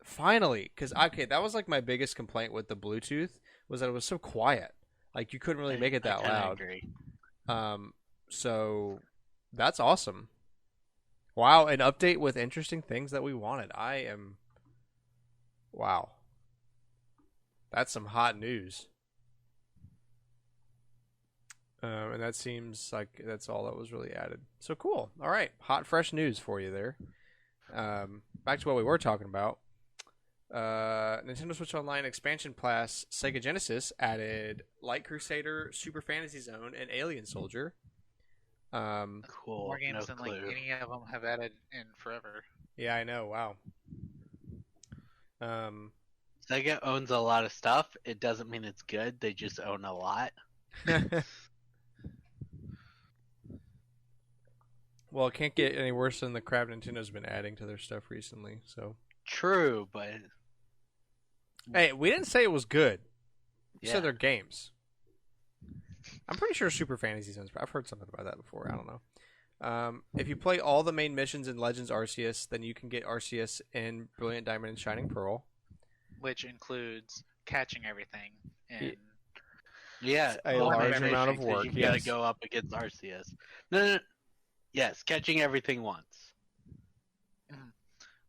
[SPEAKER 1] Finally, because that was like my biggest complaint with the Bluetooth was that it was so quiet. Like you couldn't really make it that
[SPEAKER 3] I kinda
[SPEAKER 1] loud.
[SPEAKER 3] agree.
[SPEAKER 1] So that's awesome. Wow, an update with interesting things that we wanted. Wow. That's some hot news. And that seems like that's all that was really added. So cool. All right, hot, fresh news for you there. Back to what we were talking about. Nintendo Switch Online expansion pass Sega Genesis added Light Crusader, Super Fantasy Zone, and Alien Soldier.
[SPEAKER 3] Cool.
[SPEAKER 4] More games
[SPEAKER 3] no
[SPEAKER 4] than like
[SPEAKER 3] clue.
[SPEAKER 4] any of them have added in forever.
[SPEAKER 1] Yeah, I know. Wow.
[SPEAKER 3] Sega owns a lot of stuff. It doesn't mean it's good. They just own a lot.
[SPEAKER 1] Well, it can't get any worse than the crap Nintendo's been adding to their stuff recently. So,
[SPEAKER 3] True, but
[SPEAKER 1] hey, we didn't say it was good. We
[SPEAKER 3] yeah.
[SPEAKER 1] said they're games. I'm pretty sure Super Fantasy Zone's. I've heard something about that before. I don't know. If you play all the main missions in Legends Arceus, then you can get Arceus in Brilliant Diamond and Shining Pearl.
[SPEAKER 4] Which includes catching everything and
[SPEAKER 3] Yeah,
[SPEAKER 1] A
[SPEAKER 3] all
[SPEAKER 1] large
[SPEAKER 3] the
[SPEAKER 1] amount of
[SPEAKER 3] missions,
[SPEAKER 1] work,
[SPEAKER 3] You gotta
[SPEAKER 1] yes.
[SPEAKER 3] go up against Arceus. No. Yes, catching everything once.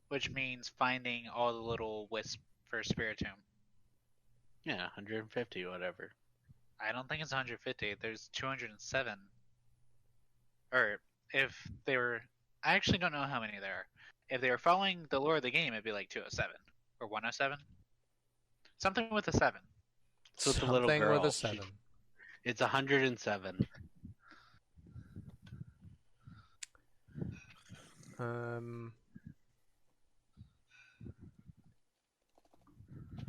[SPEAKER 4] which means finding all the little wisps for Spiritomb.
[SPEAKER 3] Yeah, 150, whatever.
[SPEAKER 4] I don't think it's 150. There's 207. Or if they were, I actually don't know how many there are. If they were following the lore of the game, it'd be like 207 or 107. Something with a 7.
[SPEAKER 3] So it's a little
[SPEAKER 1] Something
[SPEAKER 3] girl.
[SPEAKER 1] with a 7.
[SPEAKER 3] It's 107.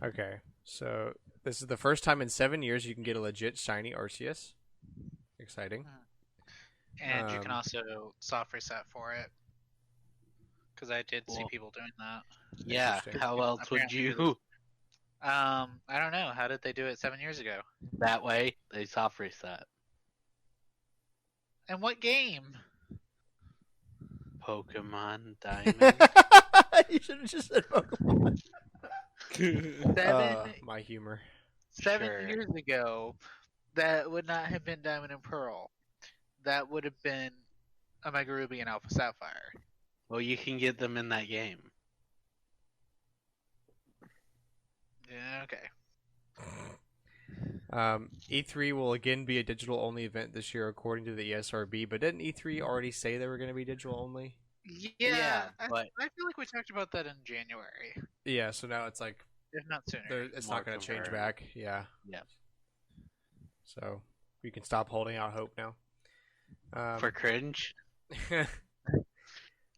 [SPEAKER 1] Okay, so this is the first time in 7 years you can get a legit shiny Arceus. Exciting.
[SPEAKER 4] And you can
[SPEAKER 1] Um,
[SPEAKER 4] also soft reset for it. Because I did see
[SPEAKER 3] Cool.
[SPEAKER 4] people doing that.
[SPEAKER 3] Yeah,
[SPEAKER 1] Interesting.
[SPEAKER 3] how else would
[SPEAKER 4] Apparently
[SPEAKER 3] you?
[SPEAKER 4] I don't know. How did they do it 7 years ago?
[SPEAKER 3] That way, they soft reset.
[SPEAKER 4] And what game?
[SPEAKER 3] Pokemon Diamond.
[SPEAKER 1] You should have just said Pokemon.
[SPEAKER 4] 7
[SPEAKER 1] My humor.
[SPEAKER 3] Sure.
[SPEAKER 4] years ago, that would not have been Diamond and Pearl. That would have been Omega Ruby and Alpha Sapphire.
[SPEAKER 3] Well, you can get them in that game.
[SPEAKER 4] Yeah, okay.
[SPEAKER 1] E3 will again be a digital only event this year, according to the ESRB. But didn't E3 already say they were going to be digital only?
[SPEAKER 4] Yeah,
[SPEAKER 3] but
[SPEAKER 4] I feel like we talked about that in January,
[SPEAKER 1] Yeah, so now it's like
[SPEAKER 4] if not sooner.
[SPEAKER 1] it's
[SPEAKER 3] More
[SPEAKER 1] not going to change
[SPEAKER 3] confirmed.
[SPEAKER 1] back. Yeah.
[SPEAKER 3] Yeah.
[SPEAKER 1] So we can stop holding out hope now.
[SPEAKER 3] For cringe.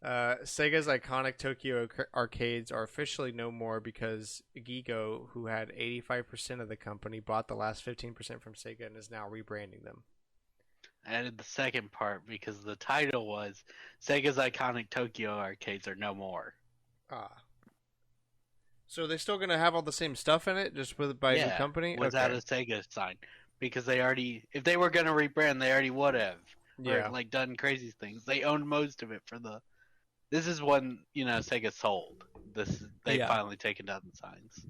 [SPEAKER 1] Sega's iconic Tokyo arcades are officially no more because Gigo, who had 85% of the company, bought the last 15% from Sega and is now rebranding them.
[SPEAKER 3] I added the second part because the title was Sega's iconic Tokyo arcades are no more.
[SPEAKER 1] Ah. So are they still going to have all the same stuff in it, just by a new company?
[SPEAKER 3] Without
[SPEAKER 1] Okay.
[SPEAKER 3] a Sega sign. Because they already, if they were going to rebrand, they already would have.
[SPEAKER 1] Yeah.
[SPEAKER 3] Or, like, done crazy things. They owned most of it for the. This is when, Sega sold. They've
[SPEAKER 1] Yeah.
[SPEAKER 3] finally taken down the signs.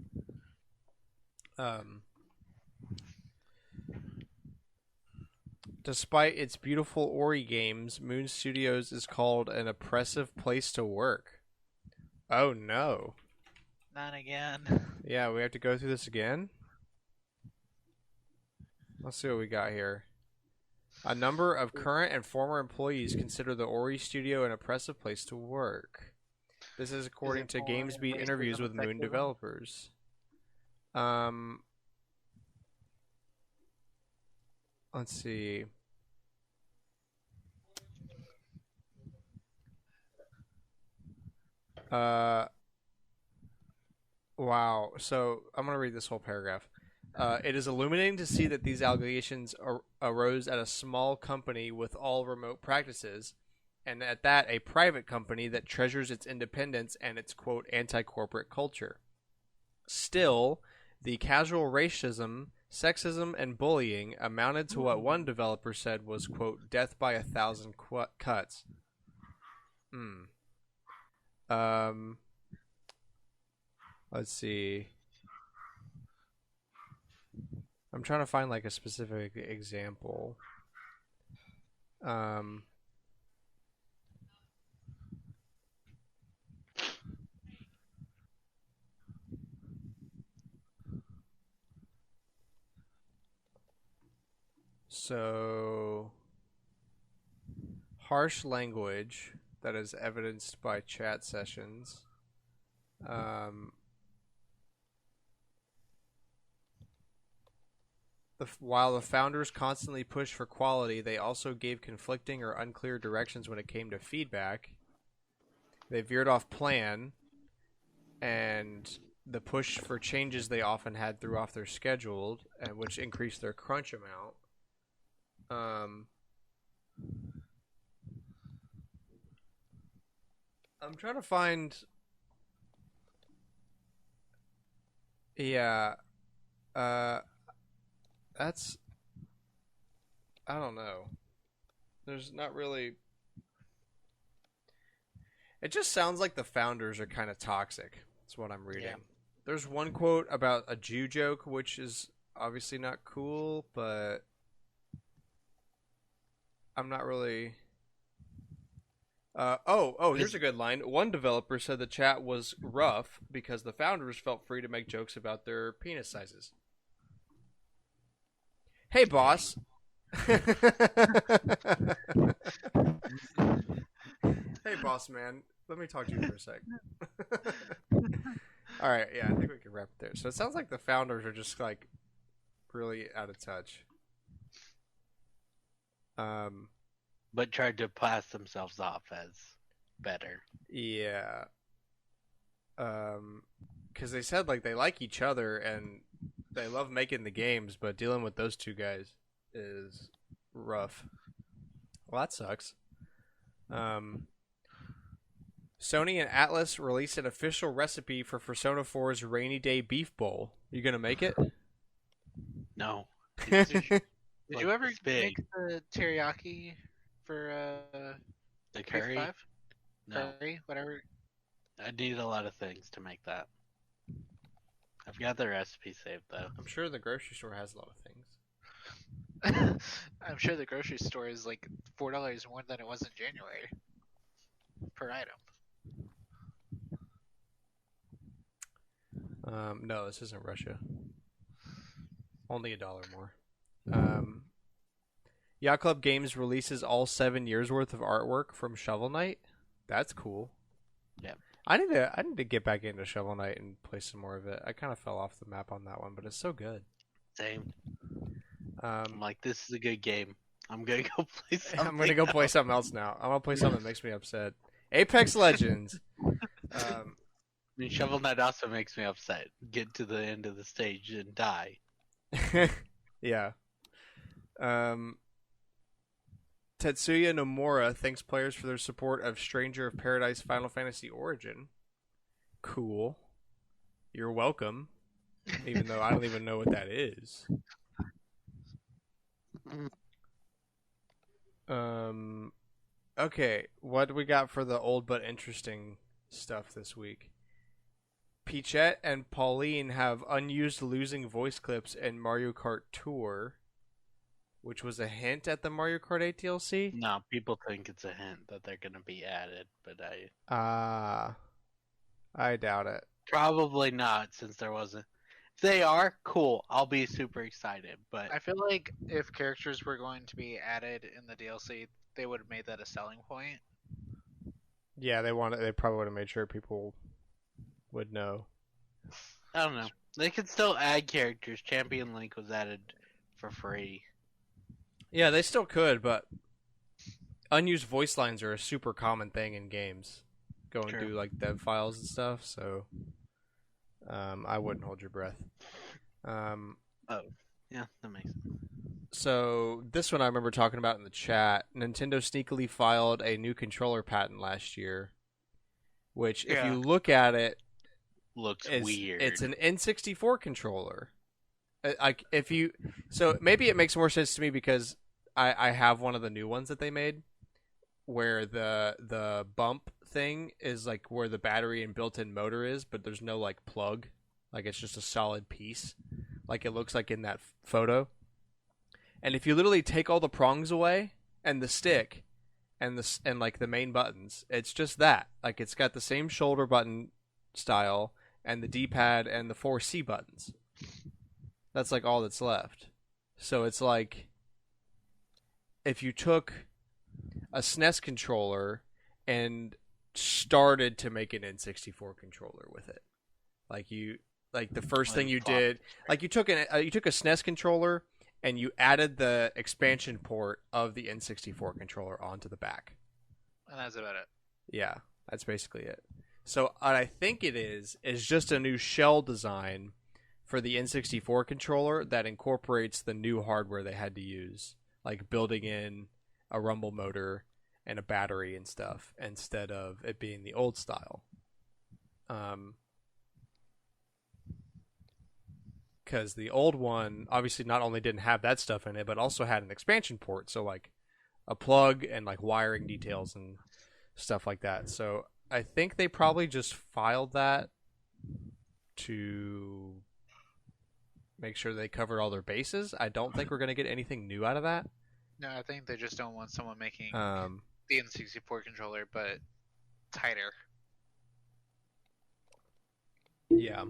[SPEAKER 1] Despite its beautiful Ori games, Moon Studios is called an oppressive place to work. Oh no.
[SPEAKER 4] Not again.
[SPEAKER 1] Yeah, we have to go through this again? Let's see what we got here. A number of current and former employees consider the Ori studio an oppressive place to work. This is according to
[SPEAKER 4] more
[SPEAKER 1] GamesBeat
[SPEAKER 4] racism
[SPEAKER 1] interviews with
[SPEAKER 4] and
[SPEAKER 1] Moon
[SPEAKER 4] sexism?
[SPEAKER 1] developers. Let's see. Wow. So I'm going to read this whole paragraph. It is illuminating to see that these allegations arose at a small company with all remote practices, and at that, a private company that treasures its independence and its, quote, anti-corporate culture. Still, the casual racism, sexism, and bullying amounted to what one developer said was, quote, death by 1,000 cuts. Let's see. I'm trying to find like a specific example. So harsh language that is evidenced by chat sessions. While the founders constantly pushed for quality, they also gave conflicting or unclear directions when it came to feedback. They veered off plan, and the push for changes they often had threw off their schedule, and which increased their crunch amount. I'm trying to find. Yeah, that's. I don't know. There's not really. It just sounds like the founders are kind of toxic. That's what I'm reading.
[SPEAKER 4] Yeah.
[SPEAKER 1] There's one quote about a Jew joke, which is obviously not cool, but I'm not really. Here's a good line. One developer said the chat was rough because the founders felt free to make jokes about their penis sizes. Hey, boss. Hey, boss man. Let me talk to you for a sec. All right, yeah, I think we can wrap it there. So it sounds like the founders are just like really out of touch.
[SPEAKER 3] But tried to pass themselves off as better.
[SPEAKER 1] Yeah. Because they said like they like each other and they love making the games, but dealing with those two guys is rough. Well, that sucks. Sony and Atlas released an official recipe for Persona 4's Rainy Day Beef Bowl. You gonna make it?
[SPEAKER 3] No.
[SPEAKER 4] Did
[SPEAKER 3] Like,
[SPEAKER 4] you ever
[SPEAKER 3] it's big.
[SPEAKER 4] make the teriyaki for
[SPEAKER 3] The curry?
[SPEAKER 4] PS5?
[SPEAKER 3] No.
[SPEAKER 4] Curry, whatever.
[SPEAKER 3] I need a lot of things to make that. I've got the recipe saved though.
[SPEAKER 1] I'm sure the grocery store has a lot of things.
[SPEAKER 4] I'm sure the grocery store is like $4 more than it was in January per item.
[SPEAKER 1] No, this isn't Russia. Only $1 more. Yacht Club Games releases all 7 years worth of artwork from Shovel Knight. That's cool.
[SPEAKER 3] Yeah.
[SPEAKER 1] I need to get back into Shovel Knight and play some more of it. I kind of fell off the map on that one, but it's so good.
[SPEAKER 3] Same. I'm
[SPEAKER 1] Um,
[SPEAKER 3] like, this is a good game. I'm gonna go play something.
[SPEAKER 1] I'm gonna go play
[SPEAKER 3] else.
[SPEAKER 1] something else now. I'm gonna play something that makes me upset. Apex Legends.
[SPEAKER 3] I mean, Shovel Knight also makes me upset. Get to the end of the stage and die.
[SPEAKER 1] Yeah. Tetsuya Nomura thanks players for their support of Stranger of Paradise Final Fantasy Origin. Cool. You're welcome. Even though I don't even know what that is. Okay, what do we got for the old but interesting stuff this week? Peachette and Pauline have unused losing voice clips in Mario Kart Tour, which was a hint at the Mario Kart 8 DLC.
[SPEAKER 3] No, people think it's a hint that they're gonna be added, but
[SPEAKER 1] I doubt it.
[SPEAKER 3] probably not, since there wasn't. If they are, cool. I'll be super excited. But
[SPEAKER 4] I feel like if characters were going to be added in the DLC, they would have made that a selling point.
[SPEAKER 1] Yeah, they probably would have made sure people would know.
[SPEAKER 3] I don't know. They could still add characters. Champion Link was added for free.
[SPEAKER 1] Yeah, they still could, but unused voice lines are a super common thing in games. Going
[SPEAKER 3] True.
[SPEAKER 1] through like dev files and stuff, so I wouldn't hold your breath.
[SPEAKER 3] Yeah, that makes sense.
[SPEAKER 1] So this one I remember talking about in the chat. Nintendo sneakily filed a new controller patent last year, which if
[SPEAKER 4] Yeah.
[SPEAKER 1] you look at it,
[SPEAKER 3] Looks
[SPEAKER 1] is
[SPEAKER 3] weird.
[SPEAKER 1] it's an N64 controller. So maybe it makes more sense to me because I have one of the new ones that they made, where the bump thing is like where the battery and built-in motor is, but there's no like plug, like it's just a solid piece, like it looks like in that photo. And if you literally take all the prongs away and the stick and like the main buttons, it's just that. Like it's got the same shoulder button style and the D-pad and the 4C buttons. That's like all that's left. So it's like if you took a SNES controller and started to make an N64 controller with it. Like the first thing you did, like you took a SNES controller and you added the expansion port of the N64 controller onto the back.
[SPEAKER 4] And that's about it.
[SPEAKER 1] Yeah, that's basically it. So what I think it is just a new shell design for the N64 controller that incorporates the new hardware they had to use, like building in a rumble motor and a battery and stuff instead of it being the old style. Because the old one obviously not only didn't have that stuff in it, but also had an expansion port, so like a plug and like wiring details and stuff like that. So I think they probably just filed that to make sure they covered all their bases. I don't think we're going to get anything new out of that.
[SPEAKER 4] No, I think they just don't want someone making
[SPEAKER 1] Um,
[SPEAKER 4] the N64 controller, but tighter.
[SPEAKER 1] yeah.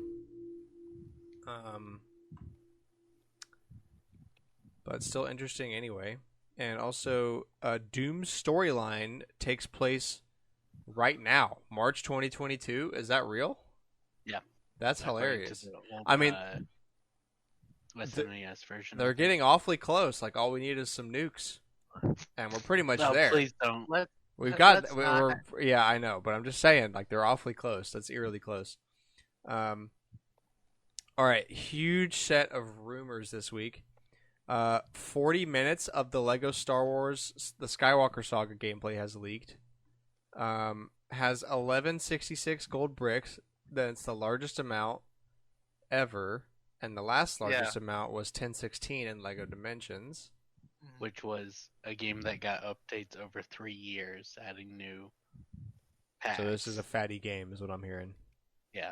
[SPEAKER 1] But still interesting anyway. And also, Doom's storyline takes place right now, March 2022. Is that real?
[SPEAKER 3] Yeah.
[SPEAKER 1] That's
[SPEAKER 3] According
[SPEAKER 1] hilarious.
[SPEAKER 3] to the old,
[SPEAKER 1] I mean,
[SPEAKER 3] SNES version.
[SPEAKER 1] they're getting awfully close. Like all we need is some nukes, and we're pretty much
[SPEAKER 3] No,
[SPEAKER 1] there.
[SPEAKER 3] please don't.
[SPEAKER 1] We've got.
[SPEAKER 4] let's
[SPEAKER 1] We're yeah, I know, but I'm just saying, like they're awfully close. That's eerily close. All right, huge set of rumors this week. 40 minutes of the Lego Star Wars The Skywalker Saga gameplay has leaked. Has 1166 gold bricks. That's the largest amount ever, and the last largest amount was 1016 in Lego Dimensions.
[SPEAKER 3] Which was a game that got updates over 3 years, adding new packs.
[SPEAKER 1] So this is a fatty game, is what I'm hearing.
[SPEAKER 3] Yeah.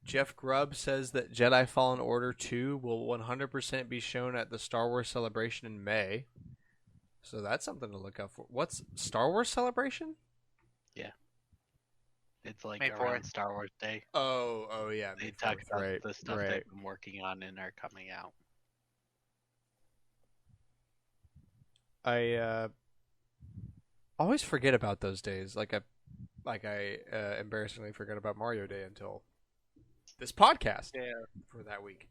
[SPEAKER 1] Jeff Grubb says that Jedi Fallen Order 2 will 100% be shown at the Star Wars Celebration in May. So that's something to look out for. What's Star Wars Celebration?
[SPEAKER 3] It's like
[SPEAKER 4] May
[SPEAKER 3] around
[SPEAKER 4] 4th.
[SPEAKER 3] Star Wars Day.
[SPEAKER 1] Oh yeah.
[SPEAKER 3] They
[SPEAKER 1] May
[SPEAKER 3] talk
[SPEAKER 1] 4th,
[SPEAKER 3] about
[SPEAKER 1] right,
[SPEAKER 3] the stuff
[SPEAKER 1] right.
[SPEAKER 3] they've been working on and are coming out.
[SPEAKER 1] I always forget about those days. I embarrassingly forget about Mario Day until this podcast for that week.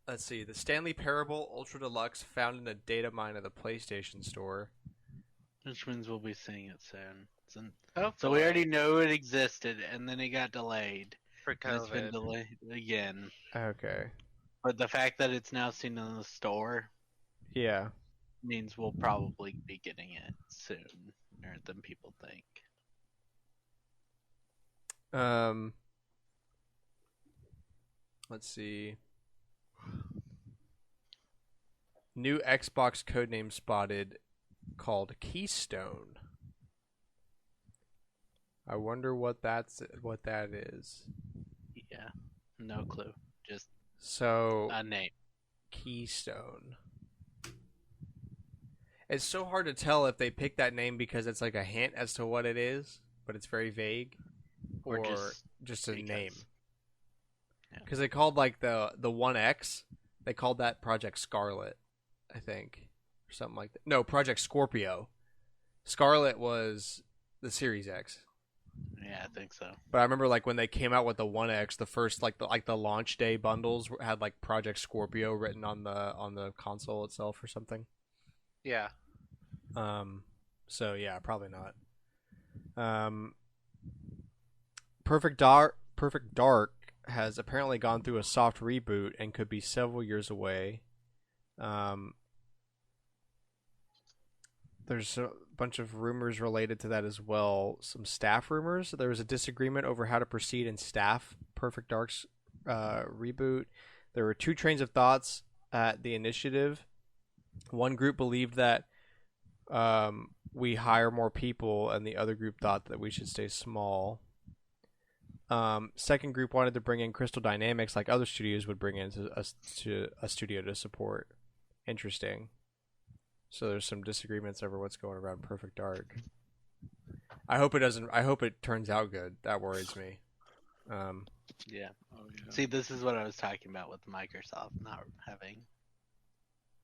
[SPEAKER 1] Let's see. The Stanley Parable Ultra Deluxe found in a data mine at the PlayStation Store.
[SPEAKER 3] Which means we'll be seeing it soon. So
[SPEAKER 4] Hopefully,
[SPEAKER 3] we already know it existed, and then it got delayed.
[SPEAKER 4] for
[SPEAKER 3] And it's been
[SPEAKER 4] COVID.
[SPEAKER 3] delayed again.
[SPEAKER 1] Okay.
[SPEAKER 3] But the fact that it's now seen in the store
[SPEAKER 1] Yeah.
[SPEAKER 3] means we'll probably be getting it sooner than people think.
[SPEAKER 1] Let's see. New Xbox codename spotted called Keystone. I wonder what that is.
[SPEAKER 3] Yeah, no clue. Just
[SPEAKER 1] So
[SPEAKER 3] a name.
[SPEAKER 1] Keystone. It's so hard to tell if they picked that name because it's like a hint as to what it is, but it's very vague,
[SPEAKER 3] Or
[SPEAKER 1] just a
[SPEAKER 3] because.
[SPEAKER 1] name.
[SPEAKER 3] Yeah.
[SPEAKER 1] Because they called like the 1X, they called that Project Scarlet, I think, or something like that. No, Project Scorpio. Scarlet was the Series X.
[SPEAKER 3] Yeah, I think so.
[SPEAKER 1] But I remember like when they came out with the 1X, the first like the launch day bundles had like Project Scorpio written on the console itself or something.
[SPEAKER 4] Yeah.
[SPEAKER 1] So yeah, probably not. Perfect Dark has apparently gone through a soft reboot and could be several years away. There's a bunch of rumors related to that as well. Some staff rumors. There was a disagreement over how to proceed in staff Perfect Dark's reboot. There were two trains of thoughts at the initiative. One group believed that we hire more people, and the other group thought that we should stay small. Second group wanted to bring in Crystal Dynamics like other studios would bring into a studio to support. Interesting. So there's some disagreements over what's going around Perfect Dark. I hope it turns out good. That worries me.
[SPEAKER 3] Yeah.
[SPEAKER 5] Oh yeah.
[SPEAKER 3] See, this is what I was talking about with Microsoft not having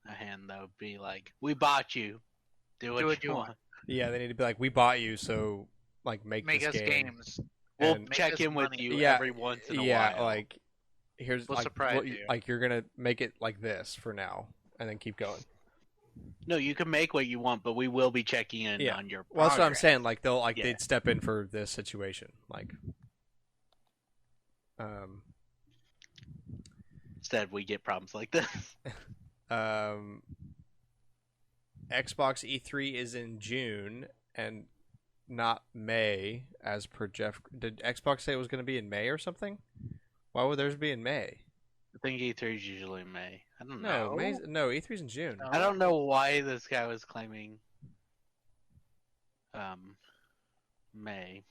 [SPEAKER 3] a hand, though. Be like, we bought you. Do what you want.
[SPEAKER 1] Yeah, they need to be like, we bought you, so like make
[SPEAKER 4] Make
[SPEAKER 1] this
[SPEAKER 4] us
[SPEAKER 1] game.
[SPEAKER 4] games.
[SPEAKER 3] We'll
[SPEAKER 1] And-
[SPEAKER 3] check
[SPEAKER 4] us
[SPEAKER 3] in with
[SPEAKER 4] money.
[SPEAKER 3] you
[SPEAKER 1] Yeah,
[SPEAKER 3] every once in a
[SPEAKER 1] Yeah,
[SPEAKER 3] while.
[SPEAKER 1] like here's
[SPEAKER 4] We'll
[SPEAKER 1] like
[SPEAKER 4] surprise
[SPEAKER 1] what
[SPEAKER 4] you.
[SPEAKER 1] like you're gonna make it like this for now, and then keep going.
[SPEAKER 3] No, you can make what you want, but we will be checking in
[SPEAKER 1] Yeah.
[SPEAKER 3] on your
[SPEAKER 1] Well, that's what I'm
[SPEAKER 3] progress.
[SPEAKER 1] saying. Like they'll
[SPEAKER 3] Yeah.
[SPEAKER 1] they'd step in for this situation. Like,
[SPEAKER 3] Instead, we get problems like this.
[SPEAKER 1] Xbox E3 is in June and not May, as per Jeff. Did Xbox say it was going to be in May or something? Why would theirs be in May?
[SPEAKER 3] I think E3 is usually in May. I don't
[SPEAKER 1] No,
[SPEAKER 3] know.
[SPEAKER 1] no, E3's in June.
[SPEAKER 4] No.
[SPEAKER 3] I don't know why this guy was claiming May.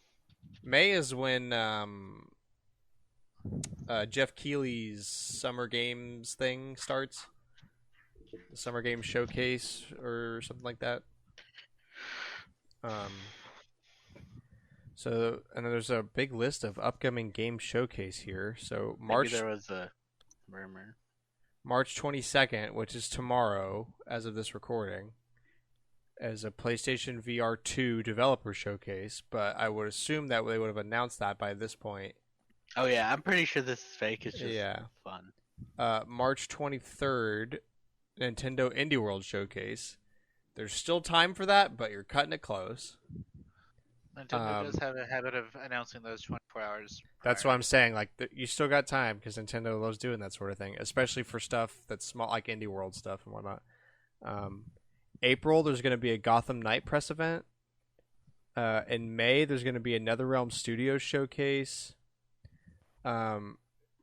[SPEAKER 1] May is when Jeff Keighley's Summer Games thing starts. The Summer Games Showcase or something like that. So, and then there's a big list of upcoming game showcase here. So
[SPEAKER 3] Maybe there was a rumor.
[SPEAKER 1] March 22nd, which is tomorrow as of this recording, as a PlayStation VR 2 developer showcase, but I would assume that they would have announced that by this point.
[SPEAKER 3] Oh yeah, I'm pretty sure this is fake. It's just fun.
[SPEAKER 1] March 23rd, Nintendo Indie World Showcase. There's still time for that, but you're cutting it close.
[SPEAKER 4] Nintendo does have a habit of announcing those 24 hours.
[SPEAKER 1] That's
[SPEAKER 4] prior.
[SPEAKER 1] what I'm saying. Like, you still got time because Nintendo loves doing that sort of thing, especially for stuff that's small, like Indie World stuff and whatnot. April, there's going to be a Gotham Knight press event. In May, there's going to be a NetherRealm Studios showcase.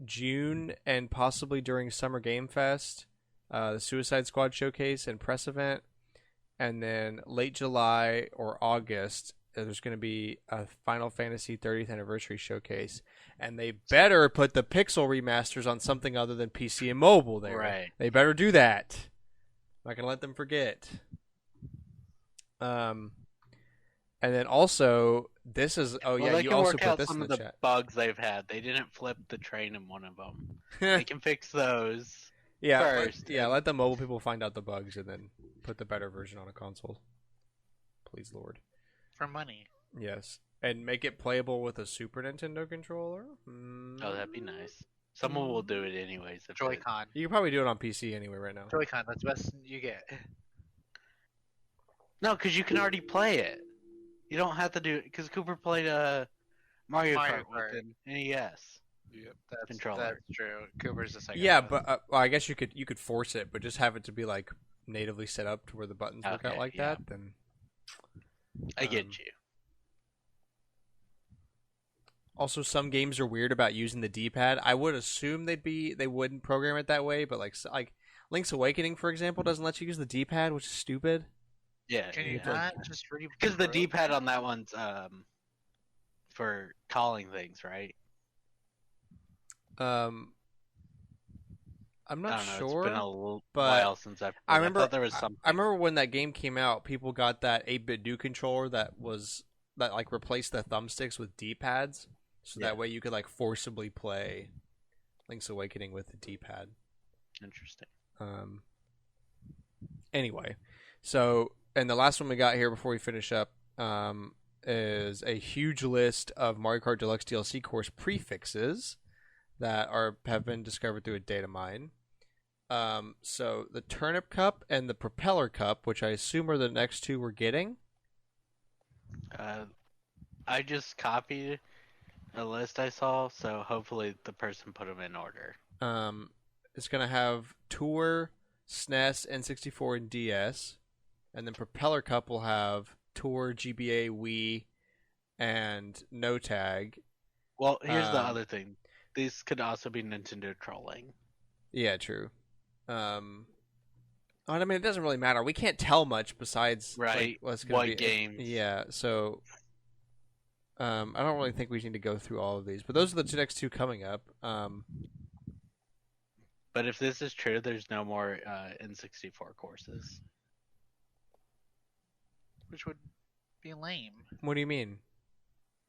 [SPEAKER 1] June and possibly during Summer Game Fest, the Suicide Squad showcase and press event. And then late July or August, there's going to be a Final Fantasy 30th Anniversary showcase. And they better put the Pixel remasters on something other than PC and mobile there.
[SPEAKER 3] Right.
[SPEAKER 1] They better do that. I'm not going to let them forget. And then also, this is... Oh,
[SPEAKER 3] Well,
[SPEAKER 1] yeah,
[SPEAKER 3] they
[SPEAKER 1] you
[SPEAKER 3] can
[SPEAKER 1] also
[SPEAKER 3] work
[SPEAKER 1] put
[SPEAKER 3] out
[SPEAKER 1] this
[SPEAKER 3] some
[SPEAKER 1] in
[SPEAKER 3] of
[SPEAKER 1] the
[SPEAKER 3] the
[SPEAKER 1] chat.
[SPEAKER 3] bugs they've had. They didn't flip the train in one of them. They can fix those.
[SPEAKER 1] Yeah,
[SPEAKER 3] first.
[SPEAKER 1] let the mobile people find out the bugs and then put the better version on a console. Please, Lord.
[SPEAKER 4] For money.
[SPEAKER 1] Yes, and make it playable with a Super Nintendo controller.
[SPEAKER 3] Oh, that'd be nice. Someone will do it anyways. If it-
[SPEAKER 4] Joy-Con.
[SPEAKER 1] You can probably do it on PC anyway right now.
[SPEAKER 4] Joy-Con, that's the best you get.
[SPEAKER 3] No, because you can already play it. You don't have to do it because Cooper played Mario
[SPEAKER 4] Mario
[SPEAKER 3] Kart with
[SPEAKER 4] Kart.
[SPEAKER 3] an NES
[SPEAKER 5] Yep.
[SPEAKER 3] controller.
[SPEAKER 4] That's true. Cooper's the second.
[SPEAKER 1] Yeah,
[SPEAKER 4] best.
[SPEAKER 1] but well, I guess you could force it, but just have it to be like natively set up to where the buttons work out
[SPEAKER 3] Okay,
[SPEAKER 1] like
[SPEAKER 3] yeah.
[SPEAKER 1] that. Then
[SPEAKER 3] I get
[SPEAKER 1] Um,
[SPEAKER 3] you.
[SPEAKER 1] also some games are weird about using the D-pad. I would assume they wouldn't program it that way, but like Link's Awakening, for example, doesn't let you use the D-pad, which is stupid.
[SPEAKER 3] Yeah,
[SPEAKER 4] Can you
[SPEAKER 1] it's like-
[SPEAKER 4] not just read?
[SPEAKER 3] because the D-pad on that one's for calling things, right?
[SPEAKER 1] I'm
[SPEAKER 3] I
[SPEAKER 1] not
[SPEAKER 3] don't know.
[SPEAKER 1] sure.
[SPEAKER 3] It's been a little
[SPEAKER 1] but
[SPEAKER 3] while since I've.
[SPEAKER 1] I remember
[SPEAKER 3] thought there was something.
[SPEAKER 1] I remember when that game came out, people got that 8-bit do controller that like replaced the thumbsticks with D-pads, so
[SPEAKER 3] Yeah.
[SPEAKER 1] that way you could like forcibly play Link's Awakening with the D-pad.
[SPEAKER 3] Interesting.
[SPEAKER 1] Anyway, so and the last one we got here before we finish up is a huge list of Mario Kart Deluxe DLC course prefixes that have been discovered through a data mine. So the Turnip Cup and the Propeller Cup, which I assume are the next two we're getting.
[SPEAKER 3] I just copied a list I saw, so hopefully the person put them in order.
[SPEAKER 1] It's gonna have Tour, SNES, N64, and DS, and then Propeller Cup will have Tour, GBA, Wii, and No Tag.
[SPEAKER 3] Well, here's the
[SPEAKER 1] Um,
[SPEAKER 3] other thing. These could also be Nintendo trolling.
[SPEAKER 1] Yeah, true. I mean, it doesn't really matter. We can't tell much besides
[SPEAKER 3] Right,
[SPEAKER 1] what's gonna
[SPEAKER 3] what
[SPEAKER 1] be
[SPEAKER 3] games.
[SPEAKER 1] Yeah, so I don't really think we need to go through all of these, but those are the next two coming up.
[SPEAKER 3] But if this is true, there's no more N64 courses.
[SPEAKER 4] which would be lame.
[SPEAKER 1] What do you mean?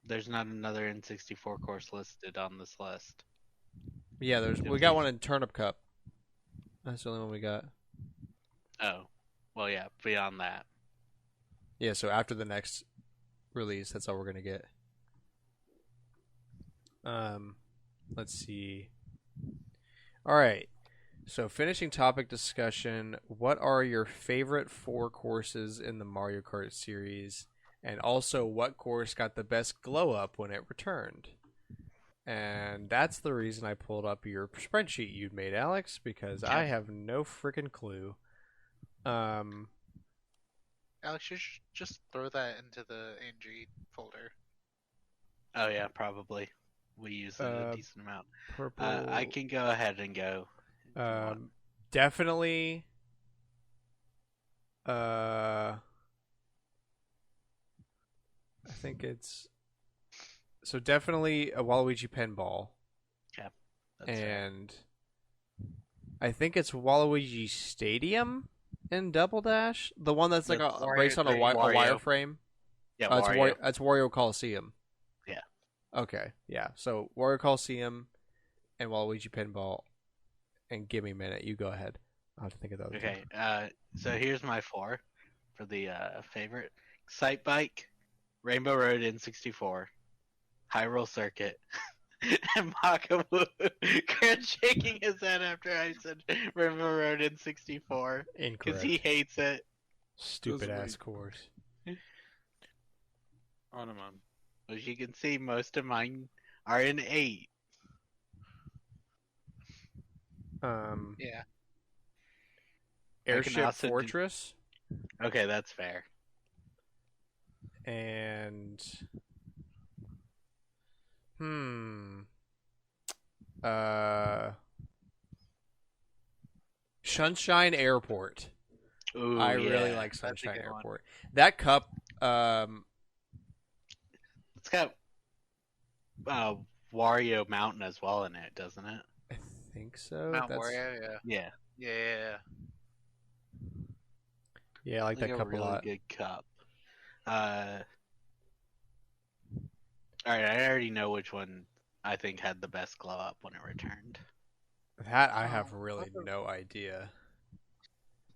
[SPEAKER 3] There's not another N64 course listed on this list.
[SPEAKER 1] Yeah, we got one in Turnip Cup. That's the only one we got.
[SPEAKER 3] Oh, well, yeah. Beyond that,
[SPEAKER 1] Yeah, so after the next release, that's all we're gonna get. Let's see. All right. So finishing topic discussion, what are your favorite 4 courses in the Mario Kart series? And also, what course got the best glow up when it returned? And that's the reason I pulled up your spreadsheet you'd made, Alex, because I have no freaking clue.
[SPEAKER 4] Alex, you should just throw that into the ANG folder.
[SPEAKER 3] oh yeah, probably. We use it a
[SPEAKER 1] Uh,
[SPEAKER 3] decent amount.
[SPEAKER 1] Purple.
[SPEAKER 3] I can go ahead and go. if you want.
[SPEAKER 1] Definitely. I think it's so definitely a Waluigi pinball,
[SPEAKER 3] That's fair.
[SPEAKER 1] and I think it's Waluigi Stadium in Double Dash, the one that's like
[SPEAKER 3] That's
[SPEAKER 1] a race on a
[SPEAKER 3] Wario.
[SPEAKER 1] wireframe.
[SPEAKER 3] Yeah,
[SPEAKER 1] Oh,
[SPEAKER 3] Wario.
[SPEAKER 1] That's Wario Coliseum.
[SPEAKER 3] Yeah.
[SPEAKER 1] Okay. Yeah. So Wario Coliseum and Waluigi pinball, and give me a minute. You go ahead. I'll have to think of those.
[SPEAKER 3] Okay. So here's my 4 for the favorite: Excite Bike, Rainbow Road N64, Hyrule Circuit, and Makamoo. Grant shaking his head after I said Rainbow Road N64 because
[SPEAKER 1] Incorrect.
[SPEAKER 3] he hates it.
[SPEAKER 1] Stupid
[SPEAKER 5] Those are
[SPEAKER 1] ass
[SPEAKER 5] weak.
[SPEAKER 1] course.
[SPEAKER 5] On and on.
[SPEAKER 3] As you can see, most of mine are in 8.
[SPEAKER 4] Yeah.
[SPEAKER 1] Airship
[SPEAKER 3] also do-
[SPEAKER 1] Fortress
[SPEAKER 3] Okay, that's fair.
[SPEAKER 1] and uh Sunshine Airport.
[SPEAKER 3] Ooh,
[SPEAKER 1] I really
[SPEAKER 3] yeah.
[SPEAKER 1] like
[SPEAKER 4] a
[SPEAKER 1] Sunshine
[SPEAKER 4] good one.
[SPEAKER 1] Airport. That cup
[SPEAKER 3] It's got Wario Mountain as well in it, doesn't it?
[SPEAKER 1] I think so.
[SPEAKER 4] Mount
[SPEAKER 1] That's
[SPEAKER 4] Wario, yeah.
[SPEAKER 3] Yeah.
[SPEAKER 4] Yeah.
[SPEAKER 1] yeah, I like that
[SPEAKER 3] a
[SPEAKER 1] cup
[SPEAKER 3] really
[SPEAKER 1] a lot.
[SPEAKER 3] good cup. Alright, I already know which one I think had the best glow up when it returned.
[SPEAKER 1] That I have
[SPEAKER 4] Oh,
[SPEAKER 1] really no idea.